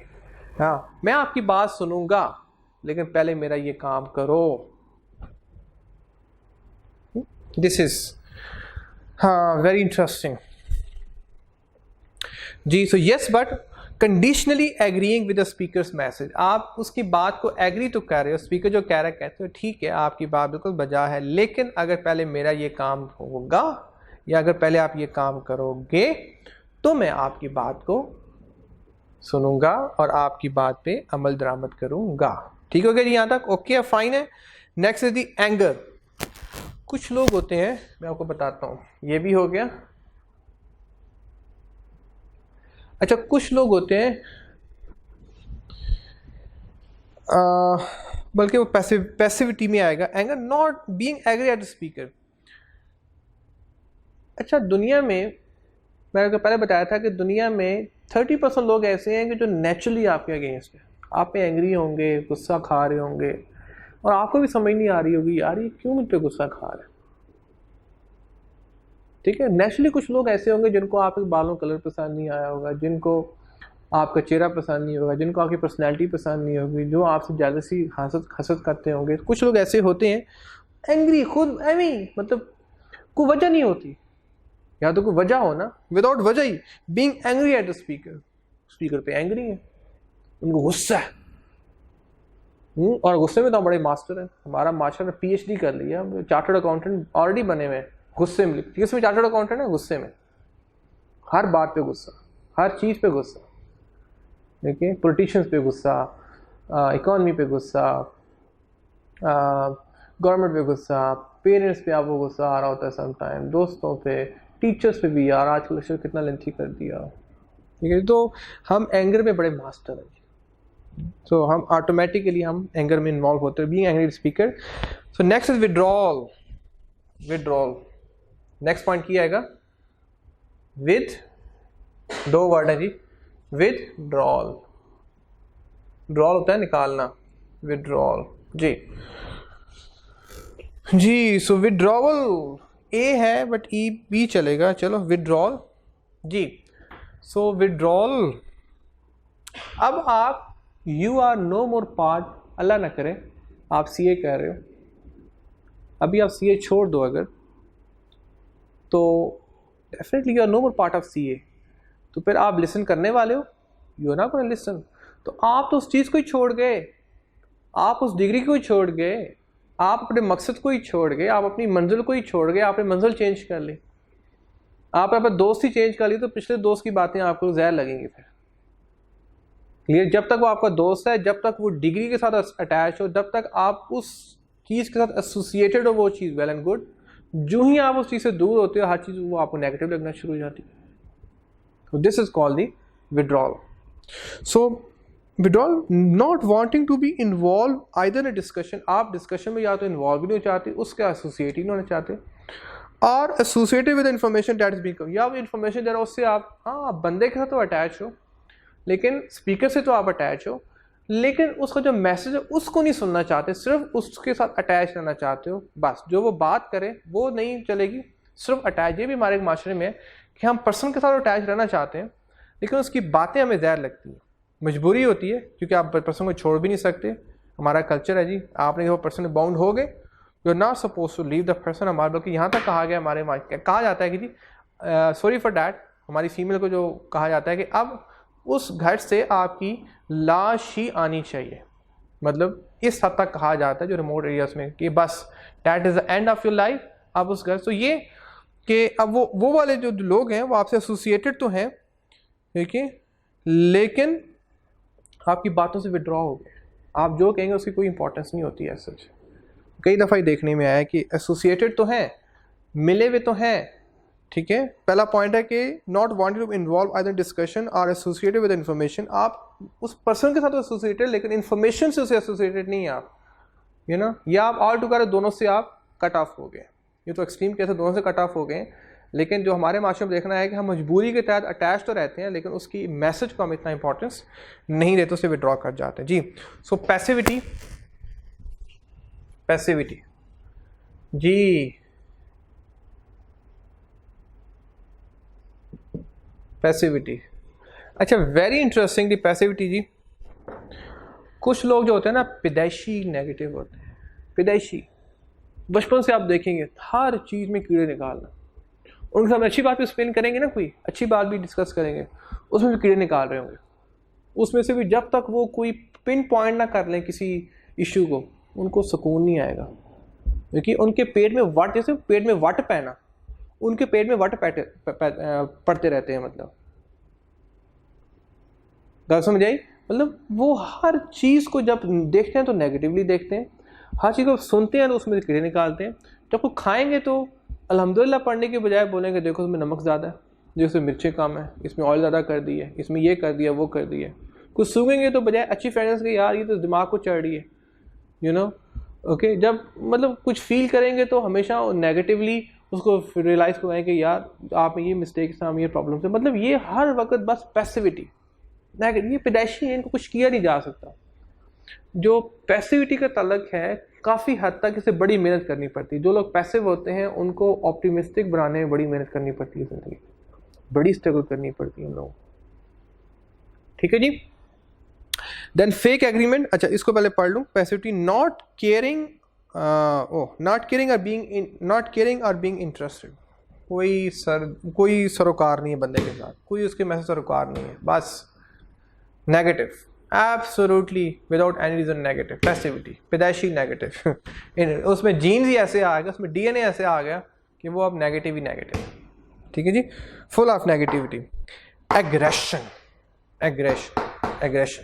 हाँ, मैं आपकी बात सुनूंगा लेकिन पहले मेरा ये काम करो। दिस इज हाँ वेरी इंटरेस्टिंग जी। So yes but conditionally agreeing with the speaker's message, आप उसकी बात को एग्री तो कर रहे हो, स्पीकर जो कह रहा है कहते हो ठीक है आपकी बात बिल्कुल बजा है, लेकिन अगर पहले मेरा ये काम होगा या अगर पहले आप ये काम करोगे तो मैं आपकी बात को सुनूंगा और आपकी बात पे अमल दरामद करूंगा। ठीक हो गया जी यहाँ तक? ओके, फाइन है। Next is the anger. कुछ लोग होते हैं, मैं आपको बताता हूँ, ये भी हो गया। अच्छा, कुछ लोग होते हैं बल्कि वो पैसिविटी में आएगा, anger not being agree at the speaker. अच्छा, दुनिया में मैंने आपको पहले बताया था कि दुनिया में 30% लोग ऐसे हैं कि जो नेचुरली आपके अगेंस्ट है, आप पे एंग्री होंगे, गुस्सा खा रहे होंगे और आपको भी समझ नहीं आ रही होगी यार ये क्यों मुझ पे गुस्सा खा रहा है। ठीक है, नेचुरली कुछ लोग ऐसे होंगे जिनको आपके बालों कलर पसंद नहीं आया होगा, जिनको आपका चेहरा पसंद नहीं होगा, जिनको आपकी पर्सनैलिटी पसंद नहीं होगी, जो आपसे ज़्यादा सी हसद करते होंगे। कुछ लोग ऐसे होते हैं एंग्री, खुद मतलब कोई वजह नहीं होती, या तो कोई वजह हो ना, विदाउट वजह ही being angry at the speaker पे एंग्री है, उनको गुस्सा है। और गुस्से में तो बड़े मास्टर हैं। हमारा मास्टर ने PhD कर लिया, चार्टर्ड अकाउंटेंट ऑलरेडी बने हुए हैं। गुस्से में, किसमें चार्टर्ड अकाउंटेंट है? गुस्से में, हर बात पे गुस्सा, हर चीज़ पे गुस्सा। देखिए, पॉलिटिशियंस पे गुस्सा, इकोनॉमी पे गुस्सा, गवर्नमेंट पे गुस्सा, पेरेंट्स पे आपको गुस्सा आ रहा होता है समटाइम, दोस्तों पे, टीचर्स पे भी। यार आजकल लेक्चर कितना लेंथी कर दिया। ठीक है, तो हम एंगर में बड़े मास्टर हैं, तो हम ऑटोमेटिकली हम एंगर में इन्वॉल्व होते हैं, being angry speaker. So next is withdrawal. Next point क्या आएगा? विद, दो वर्ड है जी, विदड्रॉल। ड्रॉल होता है निकालना, विदड्रॉल जी। सो विदड्रॉवल ए है बट ई बी चलेगा, चलो विदड्रॉल जी। सो विदड्रॉल, अब आप you are no more part, Allah ना करे आप CA कह रहे हो, अभी आप CA छोड़ दो अगर, तो definitely you are no more part of CA, तो फिर आप लिसन करने वाले हो, you are not gonna listen. तो आप तो उस चीज़ को ही छोड़ गए, आप उस डिग्री को ही छोड़ गए, आप अपने मकसद को ही छोड़ गए, आप अपनी मंजिल को ही छोड़ गए, आपने मंजिल चेंज कर ली, आप अपना दोस्त ही चेंज कर ली, तो पिछले दोस्त की बातें आपको जहर लगेंगी फिर। क्लियर? जब तक वो आपका दोस्त है, जब तक वो डिग्री के साथ अटैच हो, जब तक आप उस चीज़ के साथ एसोसिएटेड हो, वो चीज़ वेल एंड गुड। जो ही आप उस चीज़ से दूर होते हो, हर चीज़ वो आपको नेगेटिव लगना शुरू हो जाती है। तो this is called the withdrawal. So withdrawal, not wanting to be involve either in discussion, आप डिस्कशन में या तो इन्वॉल्व भी नहीं चाहते, उसके एसोसिएट ही नहीं होना चाहते, और associated with information that is being, या वो इन्फॉर्मेशन दे रहा है उससे आप, हाँ बंदे के साथ तो अटैच हो, लेकिन स्पीकर से तो आप अटैच हो, लेकिन उसका जो मैसेज है उसको नहीं सुनना चाहते, सिर्फ उसके साथ अटैच रहना चाहते हो, बस जो वो बात करे वो नहीं चलेगी, सिर्फ अटैच। ये भी हमारे माशरे में है कि हम पर्सन के साथ अटैच रहना चाहते हैं, लेकिन उसकी बातें हमें ज़हर लगती हैं, मजबूरी होती है, क्योंकि आप पर्सन को छोड़ भी नहीं सकते, हमारा कल्चर है जी, आपने वो पर्सन में बाउंड हो गए, you are not suppose to leave the person. हमारे बल्कि यहाँ तक कहा गया, हमारे कहा जाता है कि जी सॉरी फॉर डैट, हमारी फीमेल को जो कहा जाता है कि अब उस घर से आपकी लाश ही आनी चाहिए, मतलब इस हद तक कहा जाता है जो रिमोट एरियाज में कि बस that is the end of your life, अब उस घर। तो ये कि अब वो वाले जो लोग हैं वो आपसे एसोसिएटेड तो हैं, ठीक है, लेकिन आपकी बातों से विड्रॉ हो गए, आप जो कहेंगे उसकी कोई इंपॉर्टेंस नहीं होती है सच। कई दफ़ा ही देखने में आया है कि एसोसिएटेड तो हैं, मिले हुए तो हैं, ठीक है। पहला पॉइंट है कि not wanted to involve either discussion और एसोसिएटेड विद इन्फॉर्मेशन, आप उस पर्सन के साथ एसोसिएटेड लेकिन इन्फॉर्मेशन से उसे एसोसिएटेड नहीं है आप, यू नो, या आप ऑल टुगेदर दोनों से आप कट ऑफ हो गए। ये तो एक्सट्रीम केस है, दोनों से कट ऑफ हो गए, लेकिन जो हमारे माशरे में देखना है कि हम मजबूरी के तहत अटैच तो रहते हैं लेकिन उसकी मैसेज को हम इतना इंपॉर्टेंस नहीं देते, उसे विड्रॉ कर जाते हैं जी। सो पैसिविटी, पैसिविटी जी, पैसिविटी, अच्छा वेरी इंटरेस्टिंग दी पैसिविटी जी। कुछ लोग जो होते हैं ना पैदाइशी नेगेटिव होते हैं, पैदाइशी, बचपन से आप देखेंगे हर चीज़ में कीड़े निकालना, उनके सामने अच्छी बात भी एक्सप्लेन करेंगे ना, कोई अच्छी बात भी डिस्कस करेंगे, उसमें भी कीड़े निकाल रहे होंगे, उसमें से भी जब तक वो कोई पिन पॉइंट ना कर लें किसी इशू को, उनको सुकून नहीं आएगा, क्योंकि उनके पेट में वट, जैसे पेट में वट पैना, उनके पेट में वट पड़ते रहते हैं, मतलब बात समझ आई, मतलब वो हर चीज़ को जब देखते हैं तो नेगेटिवली देखते हैं, हर चीज़ को सुनते हैं तो उसमें से कीड़े निकालते हैं, जब वो खाएंगे तो अल्हम्दुलिल्लाह पढ़ने के बजाय बोलेंगे देखो इसमें नमक ज़्यादा है, जैसे मिर्चें कम है, इसमें ऑयल ज़्यादा कर दी है, इसमें ये कर दिया वो कर दिया। कुछ सूंघेंगे तो बजाय अच्छी फ्रेगरेंस के यार ये तो दिमाग को चढ़ रही है, यू नो, ओके। जब मतलब कुछ फील करेंगे तो हमेशा नेगेटिवली उसको रियलाइज़ कराएं कि यार आप में ये मिस्टेक है, ये प्रॉब्लम है, मतलब ये हर वक्त बस पैसिविटी, ये पैदाइशी है, इनको कुछ किया नहीं जा सकता। जो पैसिविटी का तल्लक है काफ़ी हद तक इसे बड़ी मेहनत करनी पड़ती है, जो लोग पैसिव होते हैं उनको ऑप्टिमिस्टिक बनाने में बड़ी मेहनत करनी पड़ती है, ज़िंदगी बड़ी स्ट्रगल करनी पड़ती है उन लोगों, ठीक है जी। देन फेक एग्रीमेंट, अच्छा इसको पहले पढ़ लूँ। Passivity, not caring, not caring और बीइंग इंटरेस्टेड, कोई सरोकार नहीं है बंदे के साथ, कोई उसके में सरोकार नहीं है, बस negative, absolutely without any reason negative, passivity, पैदाइशी नेगेटिव उसमें जीन्स ही ऐसे आ गया, उसमें डीएनए ऐसे आ गया कि वो अब नेगेटिव ही नेगेटिव, ठीक है जी, full of negativity. Aggression, aggression,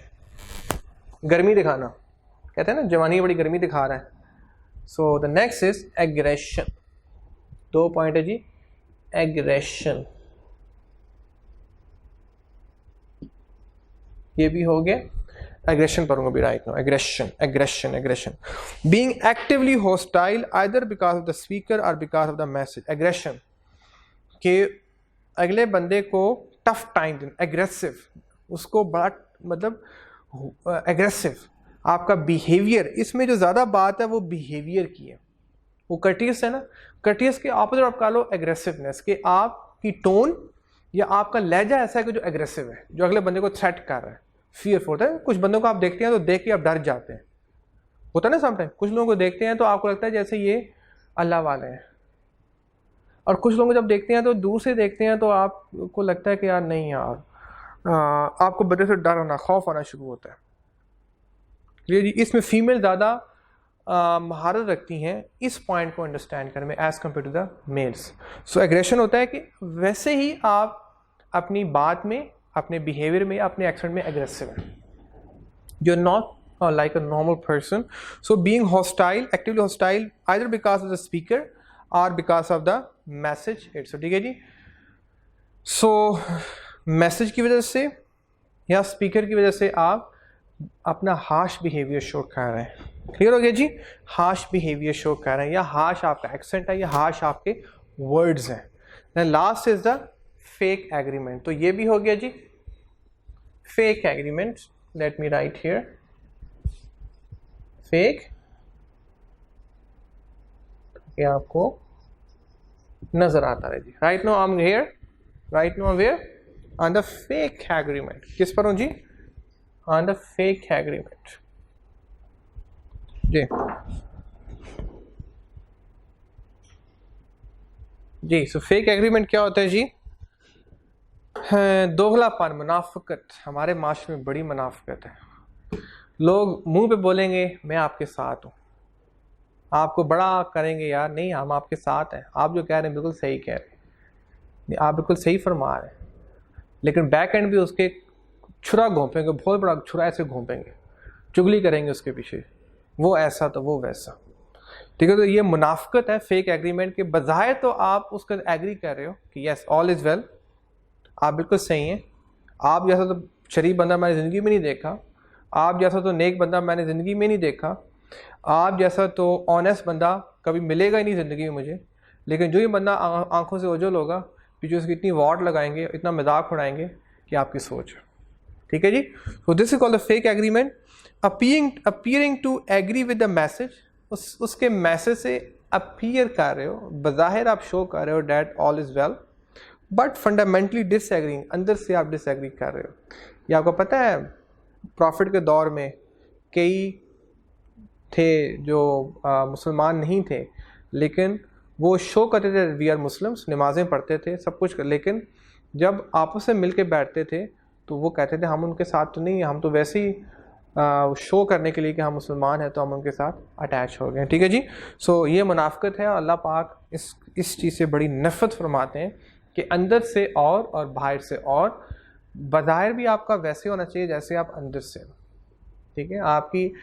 गर्मी दिखाना, कहते हैं ना जवानी बड़ी गर्मी दिखा रहा है, so the next is aggression. 2 point है जी, एग्रेशन, ये भी हो गया। एग्रेशन पढ़ूंगा भी right now, aggression, being actively hostile either because of the speaker और because of the message. Aggression के अगले बंदे को टफ टाइम, एग्रेसिव, उसको बड़ा मतलब एग्रेसिव, आपका बिहेवियर, इसमें जो ज़्यादा बात है वो बिहेवियर की है, वो कर्टियस है ना, कर्टियस के ऑपोजिट आप कह लो एग्रेसिवनेस, के आपकी टोन या आपका लहजा ऐसा है कि जो एग्रेसिव है, जो अगले बंदे को थ्रेट कर रहा है, फियरफुल होता है। कुछ बंदों को आप देखते हैं तो देख के आप डर जाते हैं, होता है ना समटाइम, कुछ लोगों को देखते हैं तो आपको लगता है जैसे ये अल्लाह वाले हैं, और कुछ लोगों को जब देखते हैं तो दूर से देखते हैं तो आपको लगता है कि यार नहीं यार, आपको बंदे से डर होना, खौफ आना शुरू होता है। क्लियर जी, इसमें फीमेल ज़्यादा महारत रखती हैं इस पॉइंट को अंडरस्टैंड करने में as compare to the males. So aggression होता है कि वैसे ही आप अपनी बात में, अपने बिहेवियर में, अपने एक्शन में एग्रेसिव हैं, you are not like a normal person. So being hostile, actively hostile either because of the speaker और because of the message it's, ठीक है जी। सो मैसेज की वजह से या स्पीकर की वजह से आप अपना हाश बिहेवियर शो कर रहे हैं, क्लियर हो गया जी, हाश बिहेवियर शो कर रहे हैं, या हाश आपका एक्सेंट है, या हाश आपके वर्ड्स हैं। Then last is the fake agreement, तो ये भी हो गया जी fake agreement. Let me write here fake, ये आपको नजर आता है जी। Right now I am here, right now where on the fake agreement. किस पर हूँ जी? ऑन द फेक एग्रीमेंट जी। सो फेक एग्रीमेंट क्या होता है जी? दोगलापन, मुनाफिकत। हमारे माशरे में बड़ी मुनाफिकत है। लोग मुंह पे बोलेंगे मैं आपके साथ हूँ, आपको बड़ा करेंगे यार, नहीं हम आपके साथ हैं, आप जो कह रहे हैं बिल्कुल सही कह रहे हैं, आप बिल्कुल सही फरमा रहे हैं, लेकिन बैक एंड भी उसके छुरा घोंपेंगे, बहुत बड़ा छुरा ऐसे घोंपेंगे, चुगली करेंगे उसके पीछे, वो ऐसा तो वो वैसा। ठीक है, तो ये मुनाफिकत है फेक एग्रीमेंट के। बजाय तो आप उसका एग्री कर रहे हो कि यस ऑल इज़ वेल, आप बिल्कुल सही हैं, आप जैसा तो शरीफ बंदा मैंने ज़िंदगी में नहीं देखा, आप जैसा तो नेक बंदा मैंने ज़िंदगी में नहीं देखा, आप जैसा तो ऑनेस्ट बंदा कभी मिलेगा ही नहीं ज़िंदगी में मुझे। लेकिन जो ही बंदा आंखों से ओझल होगा, पीछे उसकी इतनी वार्ड लगाएंगे, इतना मजाक उड़ाएंगे कि आपकी सोच। ठीक है जी। So this is called the fake agreement. Appearing to agree with the message, उसके मैसेज से अपीयर कर रहे हो, बज़ाहिर आप शो कर रहे हो that all is well, but fundamentally disagreeing, अंदर से आप डिसएग्री कर रहे हो। ये आपको पता है प्रॉफिट के दौर में कई थे जो मुसलमान नहीं थे, लेकिन वो शो करते थे वी आर मुस्लिम्स, नमाज़ें पढ़ते थे सब कुछ, लेकिन जब आपस में मिल के बैठते थे तो वो कहते थे हम उनके साथ तो नहीं, हम तो वैसे ही शो करने के लिए कि हम मुसलमान हैं तो हम उनके साथ अटैच हो गए। ठीक है जी। सो ये मुनाफिकत है, और अल्लाह पाक इस चीज़ से बड़ी नफ़रत फरमाते हैं कि अंदर से और बाहर से और। बाहर भी आपका वैसे होना चाहिए जैसे आप अंदर से। ठीक है, आपकी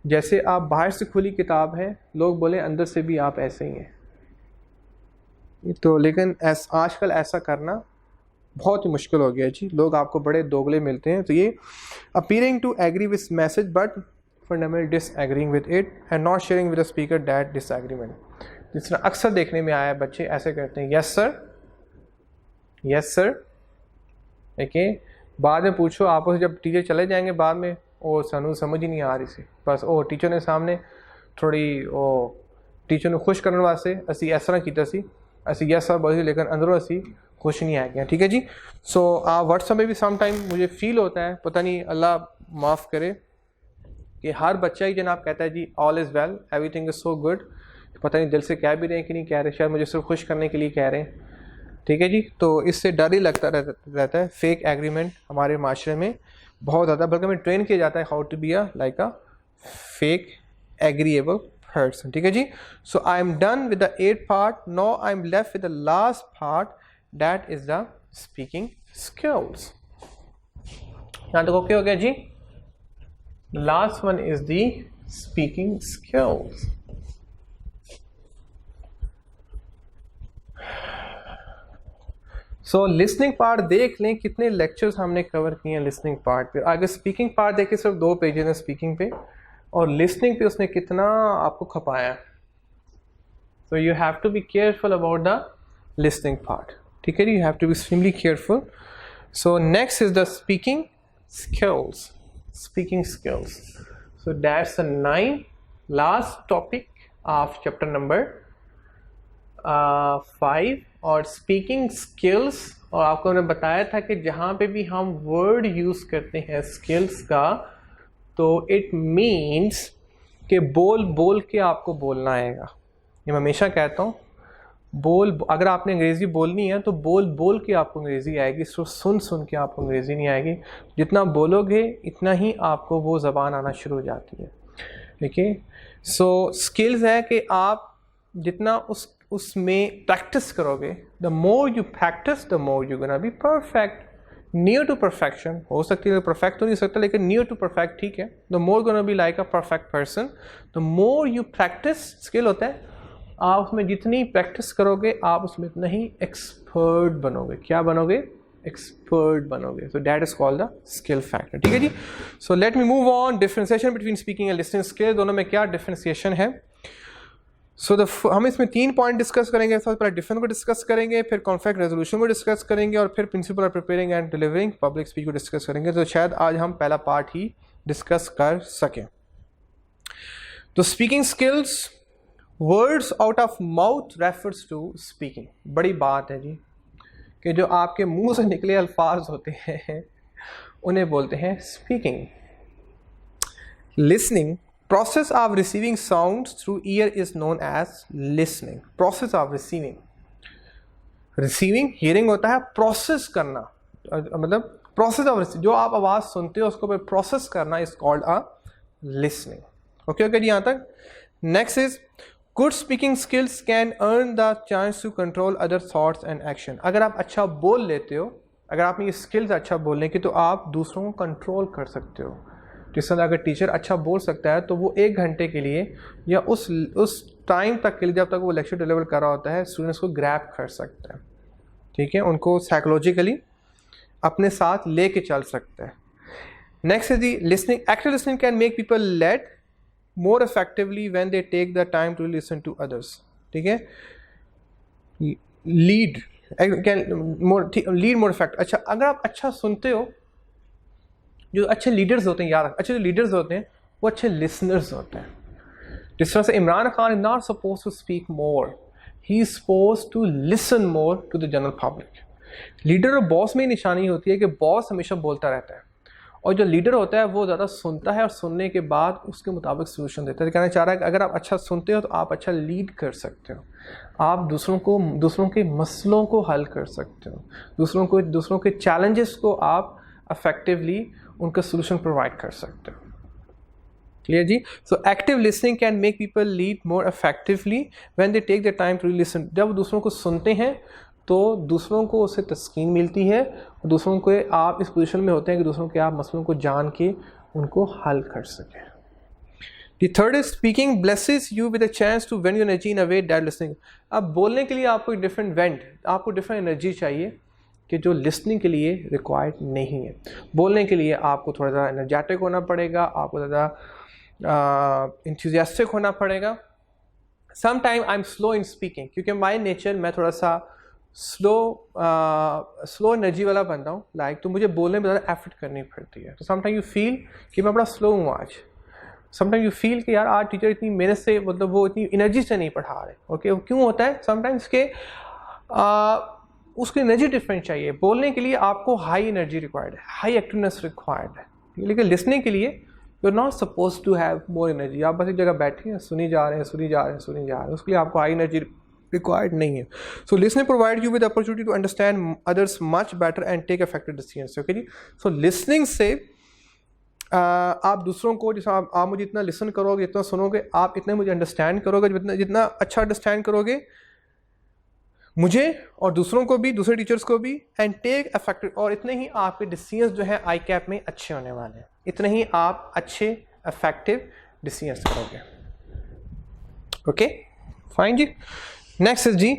जैसे आप बाहर से खुली किताब है, लोग बोले अंदर से भी आप ऐसे ही हैं। तो लेकिन आजकल ऐसा करना बहुत ही मुश्किल हो गया जी, लोग आपको बड़े दोगले मिलते हैं। तो ये appearing to agree with message but fundamentally disagreeing with it and not sharing with the speaker that disagreement. जिस तरह अक्सर देखने में आया, बच्चे ऐसे करते हैं यस सर, यस सर। देखिए बाद में पूछो आप, जब टीचर चले जाएंगे बाद में, ओ सानू समझ ही नहीं आ रही सी, बस ओ टीचर ने सामने थोड़ी ओ टीचर ने खुश करने वास्ते असी इस तरह कीता सी, असी यस सर बोली, लेकिन अंदरों असी खुश नहीं आ गया। ठीक है जी। सो व्हाट्सएप में भी सम टाइम मुझे फील होता है, पता नहीं अल्लाह माफ़ करे, कि हर बच्चा ही जनाब कहता है जी all is well, everything is so good, पता नहीं दिल से कह भी रहे हैं कि नहीं कह रहे, शायद मुझे सिर्फ खुश करने के लिए कह रहे हैं। ठीक है जी। तो इससे डर ही लगता रहता है फेक एग्रीमेंट हमारे माशरे में बहुत ज़्यादा, बल्कि हमें ट्रेन किया जाता है how to be like a fake agreeable person. ठीक है जी। So I am done with the 8th part, now I am left with the last part, that is the speaking skills. यहाँ तक ओके हो गया जी। Last one is the speaking skills. So listening part देख लें, कितने lectures हमने cover किए हैं लिसनिंग पार्ट पे। आगे स्पीकिंग पार्ट देखिए, सिर्फ 2 पेजेस हैं स्पीकिंग पे, और लिसनिंग पे उसने कितना आपको खपाया। So you have to be careful about the listening part. ठीक है जी, you have to be extremely careful. So next is the speaking skills. Speaking skills, so that's the 9 last topic of chapter number 5 और speaking skills. और आपको मैंने बताया था कि जहाँ पे भी हम वर्ड यूज़ करते हैं स्किल्स का, तो इट मीन्स कि बोल बोल के आपको बोलना आएगा। ये मैं हमेशा कहता हूँ, अगर आपने अंग्रेज़ी बोलनी है तो बोल बोल के आपको अंग्रेज़ी आएगी, सुन सुन के आपको अंग्रेज़ी नहीं आएगी। जितना बोलोगे इतना ही आपको वो ज़बान आना शुरू हो जाती है। ठीक है। सो स्किल्स है कि आप जितना उसमें प्रैक्टिस करोगे, the more you practice the more you gonna be perfect, near to perfection. हो सकती है परफेक्ट तो नहीं सकता, लेकिन नियर टू परफेक्ट ठीक है। The more gonna be like a perfect person, the more you practice. Skill होता है आप उसमें जितनी प्रैक्टिस करोगे आप उसमें इतना ही एक्सपर्ट बनोगे। क्या बनोगे? एक्सपर्ट बनोगे। So that is called the skill factor. ठीक है जी। So let me move on. Differentiation between speaking and listening skill, दोनों में क्या डिफरेंशिएशन है? हम इसमें 3 पॉइंट डिस्कस करेंगे। सबसे पहले डिफरेंस को डिस्कस करेंगे, फिर कॉन्फ्लिक्ट रेजोल्यूशन को डिस्कस करेंगे, और फिर principle of preparing and delivering public speech को डिस्कस करेंगे। तो शायद आज हम पहला पार्ट ही डिस्कस कर सकें। तो speaking skills, words out of mouth refers to speaking. बड़ी बात है जी कि जो आपके मुंह से निकले अल्फाज होते हैं उन्हें बोलते हैं speaking. Listening, process of receiving sounds through ear is known as listening. Process of receiving hearing होता है process करना, मतलब process of जो आप आवाज़ सुनते हो उसको फिर process करना is called a listening. Okay जी यहाँ तक। Next is good speaking skills can earn the chance to control other thoughts and action. अगर आप अच्छा बोल लेते हो, अगर आप में ये skills अच्छा बोलने की, तो आप दूसरों को कंट्रोल कर सकते हो। जिस तरह अगर टीचर अच्छा बोल सकता है तो वो 1 घंटे के लिए या उस टाइम तक के लिए जब तक वो लेक्चर डिलीवर कर रहा होता है स्टूडेंट्स को ग्रैब कर सकता है, ठीक है, उनको साइकोलॉजिकली अपने साथ लेके चल सकता है। Next is the listening. Active listening can make people let more effectively when they take the time to listen to others, ठीक है। Lead more effect. अच्छा, अगर आप अच्छा सुनते हो, जो अच्छे लीडर्स होते हैं, यार अच्छे जो लीडर्स होते हैं वो अच्छे लिसनर्स होते हैं। जिस तरह से Imran Khan is not suppose to speak more, he is suppose to listen more to the general public. Leader और बॉस में ही निशानी होती है कि बॉस हमेशा बोलता रहता है और जो लीडर होता है वो ज़्यादा सुनता है और सुनने के बाद उसके मुताबिक सोल्यूशन देता है। कहना चाह रहा है कि अगर आप अच्छा सुनते हो तो आप अच्छा लीड कर सकते हो, आप दूसरों के मसलों को हल कर सकते हो, दूसरों के चैलेंजेस को आप अफेक्टिवली उनका सोल्यूशन प्रोवाइड कर सकते हो। क्लियर जी। So active listening can make people lead more effectively when they take the time to listen. जब दूसरों को सुनते हैं तो दूसरों को उससे तस्कीन मिलती है और दूसरों को आप इस पोजीशन में होते हैं कि दूसरों के आप मसलों को जान के उनको हल कर सकें। The third is speaking blesses you with a chance to vent your energy in a way that listening. अब बोलने के लिए आपको एक डिफरेंट वेंट, आपको डिफरेंट एनर्जी चाहिए कि जो लिसनिंग के लिए रिक्वायर्ड नहीं है। बोलने के लिए आपको थोड़ा ज़्यादा एनर्जेटिक होना पड़ेगा, आपको ज़्यादा इंथुजियास्टिक होना पड़ेगा। Some time I am slow in speaking, क्योंकि माय नेचर मैं थोड़ा सा स्लो एनर्जी वाला बनता हूँ, तो मुझे बोलने में ज़्यादा एफर्ट करनी पड़ती है। तो सम टाइम यू फील कि मैं बड़ा स्लो हूँ आज। सम टाइम यू फील कि यार आज टीचर इतनी मेहनत से, मतलब वो इतनी एनर्जी से नहीं पढ़ा रहे। ओके, वो क्यों होता है? समटाइम्स के उसकी एनर्जी डिफरेंट चाहिए। बोलने के लिए आपको हाई एनर्जी रिक्वायर्ड है, हाई एक्टिवनेस रिक्वायर्ड है, लेकिन लिसनिंग के लिए you are not suppose to have more energy. आप बस एक जगह बैठे हैं, सुनी जा रहे हैं, उसके लिए आपको हाई एनर्जी रिक्वायर्ड नहीं है। So listening provide you with opportunity to understand others much better and take effective decisions. Okay जी। सो लिसनिंग से आप दूसरों को, जैसे आप मुझे इतना लिसन करोगे, जितना सुनोगे, आप इतना मुझे अंडरस्टैंड करोगे, जितना अच्छा अंडरस्टैंड करोगे मुझे और दूसरों को भी, दूसरे टीचर्स को भी, एंड टेक इफेक्टिव, और इतने ही आपके डिसीजंस जो है आई कैप में अच्छे होने वाले हैं। इतने ही आप अच्छे इफेक्टिव डिसीजंस करोगे। ओके, फाइन जी। नेक्स्ट इज जी,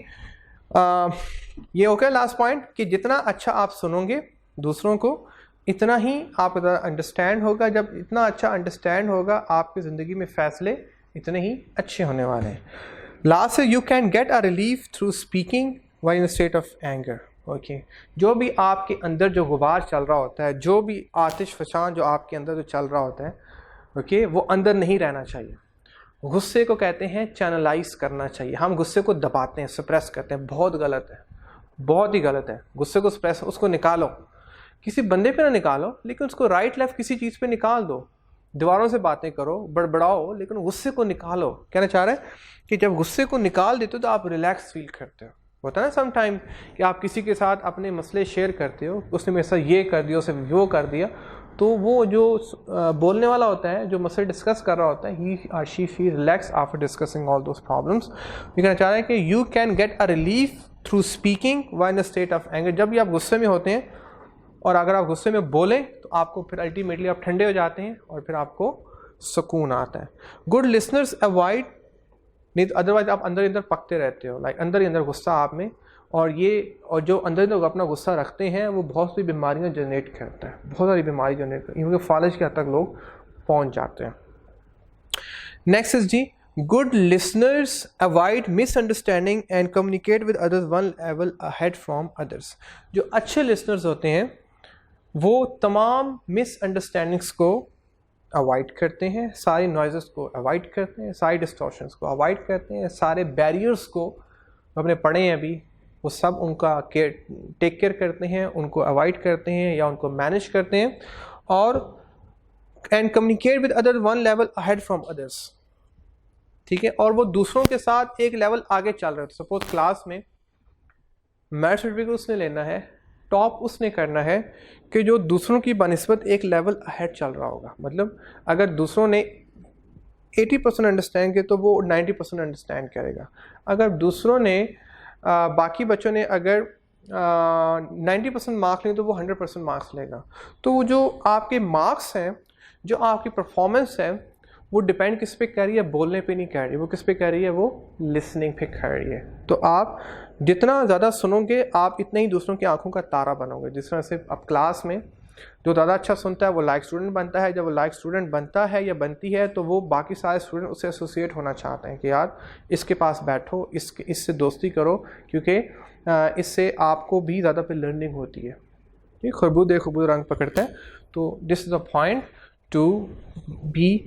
ये ओके लास्ट पॉइंट, कि जितना अच्छा आप सुनोगे दूसरों को, इतना ही आपका अंडरस्टैंड होगा। जब इतना अच्छा अंडरस्टैंड होगा, आपकी ज़िंदगी में फ़ैसले इतने ही अच्छे होने वाले हैं। Last, you can get a relief through speaking while in state of anger. Okay, जो भी आपके अंदर जो गुबार चल रहा होता है, जो भी आतिश फशान जो आपके अंदर जो चल रहा होता है, ओके, वो अंदर नहीं रहना चाहिए। गुस्से को कहते हैं चैनलाइज करना चाहिए। हम गुस्से को दबाते हैं, सप्रेस करते हैं, बहुत गलत है, बहुत ही गलत है। गुस्से को सप्रेस, उसको निकालो, किसी बंदे पे ना निकालो, लेकिन उसको राइट लेफ्ट किसी चीज़ पे निकाल दो। दीवारों से बातें करो, बड़बड़ाओ, लेकिन गुस्से को निकालो। कहना चाह रहे हैं कि जब गुस्से को निकाल देते हो तो आप रिलैक्स फील करते हो। होता है ना सम टाइम कि आप किसी के साथ अपने मसले शेयर करते हो, उसने मेरे साथ ये कर दिया, उसने वो कर दिया, तो वो जो बोलने वाला होता है, जो मसले डिस्कस कर रहा होता है, ही और she feel relax after discussing all those problems. ये कहना चाह रहे हैं कि you can get a relief through speaking while in a state of anger. जब भी आप गुस्से में होते हैं और अगर आप गुस्से में बोलें तो आपको फिर अल्टीमेटली आप ठंडे हो जाते हैं और फिर आपको सुकून आता है। गुड लिसनर्स अवॉइड, नहीं तो अदरवाइज आप अंदर अंदर पकते रहते हो, अंदर ही अंदर गुस्सा आप में, और जो अंदर अंदर अपना गुस्सा रखते हैं वो बहुत सी बीमारियां जनरेट करता है, बहुत सारी बीमारी जनरेट करता है, इनके फालिज के हद तक लोग पहुंच जाते हैं। नेक्स्ट इज जी, good listeners avoid misunderstanding and communicate with others one level ahead from others. जो अच्छे लिसनर्स होते हैं वो तमाम मिसअंडरस्टैंडिंग्स को अवॉइड करते हैं, सारी नॉइज़ेस को अवॉइड करते हैं, सारी डिस्टॉर्शंस को अवॉइड करते हैं, सारे बैरियर्स को, अपने पढ़े हैं अभी वो सब उनका टेक केयर करते हैं, उनको अवॉइड करते हैं या उनको मैनेज करते हैं, और and communicate with other one level ahead from others, ठीक है। और वो दूसरों के साथ एक लेवल आगे चल रहे थे। सपोज क्लास में मैथ सर्टिफिकेट उसने लेना है, टॉप उसने करना है कि जो दूसरों की बनिस्बत एक लेवल अहेड चल रहा होगा। मतलब अगर दूसरों ने 80% अंडरस्टैंड किया तो वो 90% अंडरस्टैंड करेगा। अगर दूसरों ने बाकी बच्चों ने अगर 90% मार्क्स लिए तो वो 100% मार्क्स लेगा। तो वो जो आपके मार्क्स हैं, जो आपकी परफॉर्मेंस है, वो डिपेंड किस पे कर रही है? बोलने पे नहीं कर रही, वो किस पे कर रही है? वो लिसनिंग पे कर रही है। तो आप जितना ज़्यादा सुनोगे आप इतना ही दूसरों की आंखों का तारा बनोगे। जिस तरह से आप क्लास में जो ज़्यादा अच्छा सुनता है वो लाइक स्टूडेंट बनता है। जब वो लाइक स्टूडेंट बनता है या बनती है तो वो बाकी सारे स्टूडेंट उससे एसोसिएट होना चाहते हैं कि यार इसके पास बैठो, इससे दोस्ती करो, क्योंकि इससे आपको भी ज़्यादा पे लर्निंग होती है। ठीक, खरबूद रंग पकड़ता है। तो this is a point to be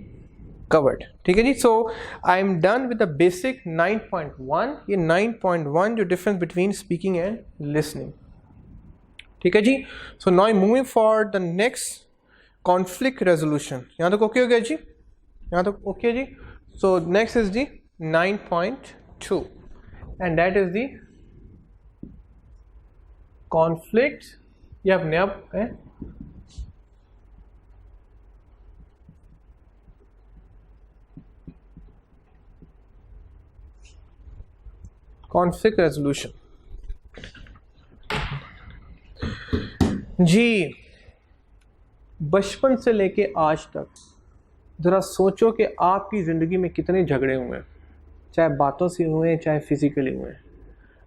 covered, ठीक है जी। So I am done with the basic 9.1। ये 9.1 जो difference between speaking and listening, ठीक है जी। So now I moving for the next conflict resolution. यहाँ तक ओके हो गया जी? यहाँ तक ओके जी। So next is the 9.2 and that is the conflict. ये अपने आप है कॉन्फ्लिक्ट रेजोल्यूशन। जी, बचपन से लेके आज तक ज़रा सोचो कि आपकी ज़िंदगी में कितने झगड़े हुए हैं, चाहे बातों से हुए हैं चाहे फिजिकली हुए हैं।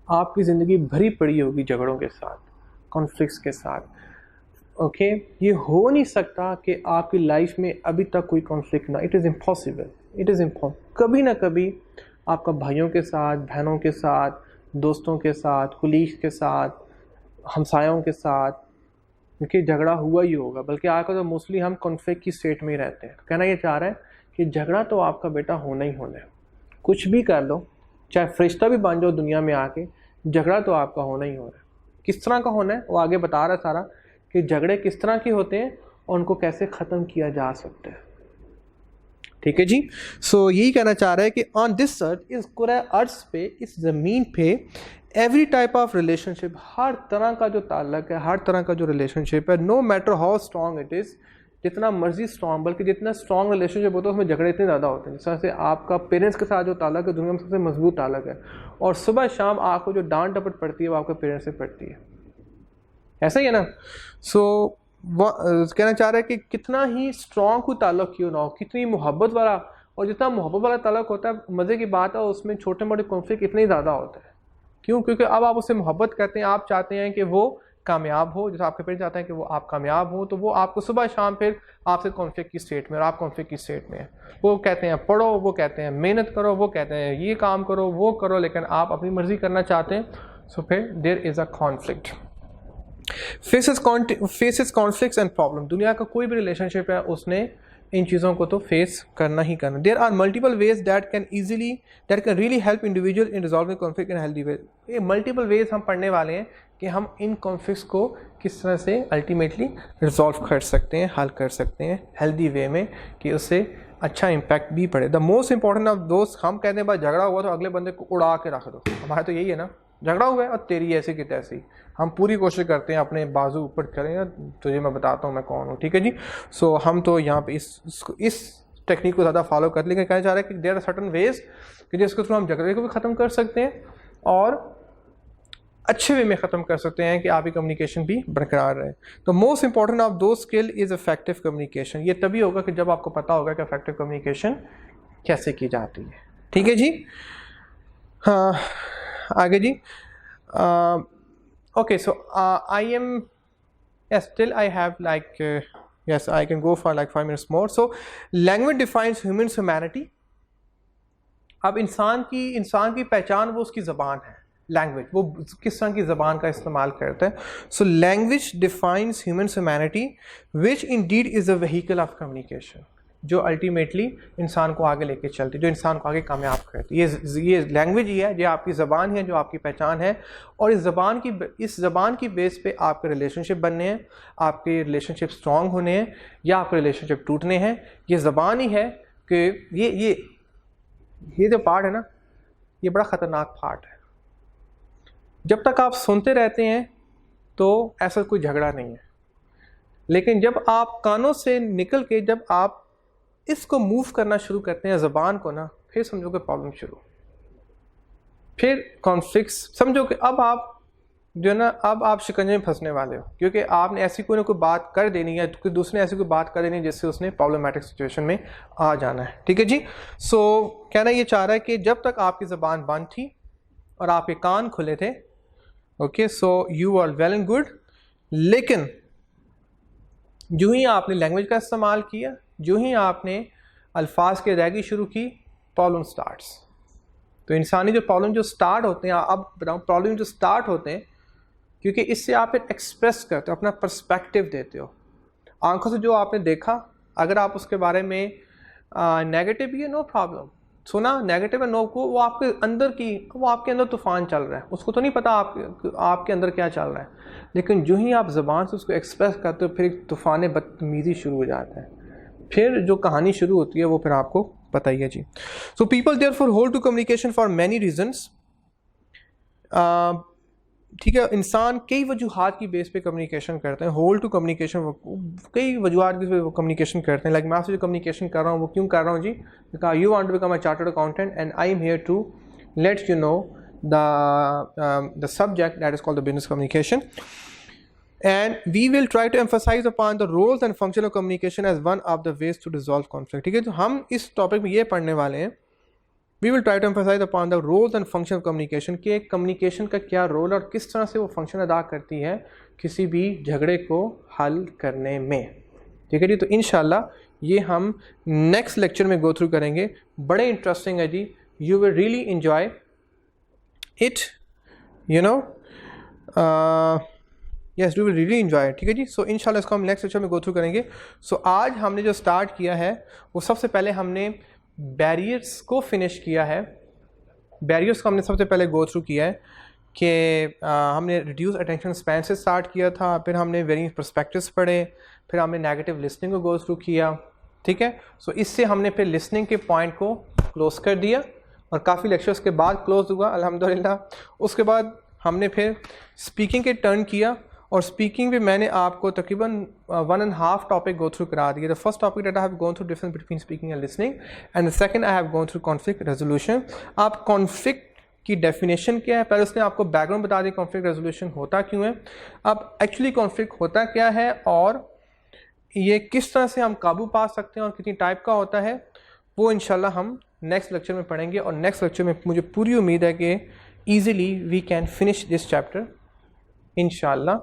आपकी ज़िंदगी भरी पड़ी होगी झगड़ों के साथ, कॉन्फ्लिक्ट्स के साथ। ओके, ये हो नहीं सकता कि आपकी लाइफ में अभी तक कोई कॉन्फ्लिक्ट ना। It is impossible, it is impossible. कभी ना कभी आपका भाइयों के साथ, बहनों के साथ, दोस्तों के साथ, कुलीग्स के साथ, हमसायों के साथ, क्योंकि झगड़ा हुआ ही होगा। बल्कि आजकल तो मोस्टली हम कॉन्फ्लिक्ट की स्टेट में ही रहते हैं। कहना ये चाह रहा है कि झगड़ा तो आपका बेटा होना ही होना है। कुछ भी कर लो, चाहे फरिश्ता भी बन जाओ दुनिया में आके, झगड़ा तो आपका होना ही होना है। किस तरह का होना है वो आगे बता रहा है सारा, कि झगड़े किस तरह के होते हैं और उनको कैसे ख़त्म किया जा सकता है, ठीक है जी। सो यही कहना चाह रहा है कि ऑन दिस अर्थ, इस पूरे अर्थ पे, इस ज़मीन पे, एवरी टाइप ऑफ रिलेशनशिप, हर तरह का जो ताल्लुक है, हर तरह का जो रिलेशनशिप है, no matter how strong it is, जितना मर्जी स्ट्रॉन्ग, बल्कि जितना स्ट्रॉन्ग रिलेशनशिप होता है उसमें झगड़े इतने ज़्यादा होते हैं। जिस तरह से आपका पेरेंट्स के साथ जो ताल्लुक है दुनिया में सबसे मजबूत ताल्लुक है, और सुबह शाम आपको जो डांट डपट पड़ती है वो आपके पेरेंट्स से पड़ती है। ऐसा ही है ना। सो कहना चाह रहा है कि कितना ही स्ट्रॉन्ग कोई ताल्लुक क्यों ना हो, कितनी मोहब्बत वाला, और जितना मोहब्बत वाला ताल्लुक होता है, मज़े की बात है उसमें छोटे मोटे कॉन्फ्लिक्ट इतने ही ज़्यादा होते हैं। क्यों? क्योंकि अब आप उससे मोहब्बत करते हैं, आप चाहते हैं कि वो कामयाब हो, जैसे आपके पेरेंट्स चाहते हैं कि वो आप कामयाब हो, तो वो आपको सुबह शाम फिर आपसे कॉन्फ्लिक्ट की स्टेट में, और आप कॉन्फ्लिक्ट की स्टेट में हैं। वो कहते हैं पढ़ो, वो कहते हैं मेहनत करो, वो कहते हैं ये काम करो, वो करो, लेकिन आप अपनी मर्जी करना चाहते हैं। सो फिर there is a conflict. Faces conflicts and problem. दुनिया का कोई भी रिलेशनशिप है उसने इन चीज़ों को तो फेस करना ही करना। There are multiple ways that can really help individual in resolving conflict in healthy way. ये मल्टीपल वेज हम पढ़ने वाले हैं कि हम इन कॉन्फ्लिक्ट्स को किस तरह से अल्टीमेटली रिजॉल्व कर सकते हैं, हल कर सकते हैं हेल्दी वे में, कि उससे अच्छा इम्पैक्ट भी पड़े। द मोस्ट इंपॉर्टेंट ऑफ दोस्त, हम कहते हैं भाई झगड़ा हुआ तो अगले बंदे को उड़ा के रख दो। हमारा तो यही है ना, झगड़ा हुआ है और तेरी ऐसी की तैसी। हम पूरी कोशिश करते हैं अपने बाजू ऊपर करें, तुझे मैं बताता हूँ मैं कौन हूँ, ठीक है जी। सो हम तो यहाँ पे इस टेक्निक को ज़्यादा फॉलो कर, लेकिन कहना चाह रहे हैं कि देयर आर सर्टन वेज कि जिसके थ्रू हम झगड़े को भी ख़त्म कर सकते हैं और अच्छे वे में ख़त्म कर सकते हैं कि आपकी कम्युनिकेशन भी बरकरार रहे। तो मोस्ट इंपॉर्टेंट ऑफ दो स्किल इज़ इफेक्टिव कम्युनिकेशन। ये तभी होगा कि जब आपको पता होगा कि इफेक्टिव कम्युनिकेशन कैसे की जाती है, ठीक है जी। हाँ, आगे जी। Okay, so I am, yes, still I have like, yes, I can go for like 5 minutes more. So language defines human humanity. अब इंसान की पहचान वो उसकी ज़बान है। लैंग्वेज, वो किस तरह की ज़बान का इस्तेमाल करता है। So language defines human humanity which Indeed is a vehicle of communication. जो अल्टीमेटली इंसान को आगे लेके चलती है, जो इंसान को आगे कामयाब करती है। ये लैंग्वेज ही है, ये आपकी ज़बान है, जो आपकी पहचान है। और इस ज़बान की बेस पे आपके रिलेशनशिप बनने हैं, आपके रिलेशनशिप स्ट्रॉन्ग होने हैं या आपके रिलेशनशिप टूटने हैं। ये ज़बान ही है कि ये जो पार्ट है ना, ये बड़ा ख़तरनाक पार्ट है। जब तक आप सुनते रहते हैं तो ऐसा कोई झगड़ा नहीं है, लेकिन जब आप कानों से निकल के जब आप इसको मूव करना शुरू करते हैं ज़बान को ना, फिर समझो कि प्रॉब्लम शुरू, फिर कॉन्फ्लिक्ट्स। समझो कि अब आप जो है ना, अब आप शिकंजे में फंसने वाले हो, क्योंकि आपने ऐसी कोई ना कोई बात कर देनी है, कोई दूसरे ऐसी कोई बात कर देनी है जिससे उसने प्रॉब्लमेटिक सिचुएशन में आ जाना है। ठीक है जी। सो कहना ये चाह रहा है कि जब तक आपकी ज़बान बंद थी और आपके कान खुले थे, okay, so you are well and good, लेकिन जो ही आपने लैंग्वेज का इस्तेमाल किया, जो ही आपने अल्फाज की अदायगी शुरू की, प्रॉब्लम स्टार्ट्स। तो इंसानी जो प्रॉब्लम जो स्टार्ट होते हैं, अब बताऊँ प्रॉब्लम जो स्टार्ट होते हैं, क्योंकि इससे आप फिर एक्सप्रेस करते हो, अपना पर्सपेक्टिव देते हो। आंखों से जो आपने देखा, अगर आप उसके बारे में नेगेटिव भी है, नो प्रॉब्लम, सुना नेगेटिव है, नो को, वो आपके अंदर तूफान चल रहा है, उसको तो नहीं पता आपके अंदर क्या चल रहा है। लेकिन जो ही आप ज़बान से उसको एक्सप्रेस करते हो, फिर तूफ़ान बदतमीज़ी शुरू हो जाता है, फिर जो कहानी शुरू होती है वो फिर आपको पता ही है जी। So people therefore hold to communication for many reasons. ठीक है, इंसान कई वजूहात की बेस पे कम्युनिकेशन करते हैं। होल्ड टू कम्युनिकेशन, कई वजूहात की वो कम्युनिकेशन करते हैं। लाइक मैं आपसे जो कम्युनिकेशन कर रहा हूँ वो क्यों कर रहा हूँ जी, because you want to become a chartered accountant and I am here to let you know the subject that is called the business communication, and we will try to emphasize upon the roles and function of communication as one of the ways to resolve conflict। ठीक है, तो हम इस topic में ये पढ़ने वाले हैं, we will try to emphasize upon the roles and function of communication, कि कम्युनिकेशन का क्या रोल और किस तरह से वो फंक्शन अदा करती है किसी भी झगड़े को हल करने में। ठीक है जी, तो इंशाल्लाह ये हम नेक्स्ट लेक्चर में गो थ्रू करेंगे। बड़े इंटरेस्टिंग है जी, you will really enjoy it, you know, yes, we will really enjoy it। ठीक है जी। सो इंशाल्लाह इसको हम नेक्स्ट लेक्चर में गो थ्रू करेंगे। सो आज हमने जो स्टार्ट किया है वो सबसे पहले हमने बैरियर्स को फिनिश किया है। बैरियर्स को हमने सबसे पहले गो थ्रू किया है कि हमने रिड्यूस अटेंशन स्पैन से स्टार्ट किया था, फिर हमने वेरियस पर्सपेक्टिव्स पढ़े, फिर हमने नेगेटिव लिसनिंग को गो थ्रू किया। ठीक है, सो इससे हमने फिर लिसनिंग के पॉइंट को क्लोज कर दिया और काफ़ी लेक्चर्स के बाद क्लोज हुआ अल्हम्दुलिल्लाह। उसके बाद हमने फिर स्पीकिंग के टर्न किया और स्पीकिंग में मैंने आपको तकरीबन 1.5 टॉपिक गो थ्रू करा दिया। The first topic that I have gone through difference between speaking and listening, and the second I have gone through conflict resolution. आप कॉन्फ्लिक्ट की डेफिनेशन क्या है, पहले उसने आपको बैकग्राउंड बता दिया कॉन्फ्लिक्ट रेजोल्यूशन होता क्यों है, अब एक्चुअली कॉन्फ्लिक्ट होता क्या है और ये किस तरह से हम काबू पा सकते हैं और कितनी टाइप का होता है, वो इंशाल्लाह हम नेक्स्ट लेक्चर में पढ़ेंगे। और नेक्स्ट लेक्चर में मुझे पूरी उम्मीद है कि easily we can finish this chapter इंशाल्लाह।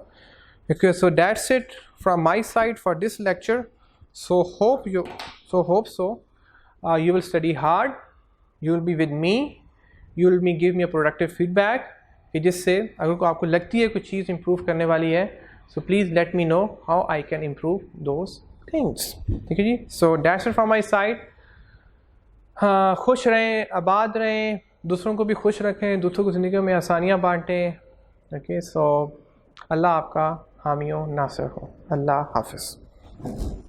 Okay, so that's it from my side for this lecture. So hope you will study hard, you will be with me, you will be give me a productive feedback कि जिससे अगर आपको लगती है कोई चीज़ improve करने वाली है, so please let me know how I can improve those things। ठीक है जी, so that's it from my side। हाँ, खुश रहें, आबाद रहें, दूसरों को भी खुश रखें, दूसरों को ज़िंदगी में आसानियाँ बांटें। ओके, सो अल्लाह आपका हामी हो, नासिर हो। अल्लाह हाफ़िज़।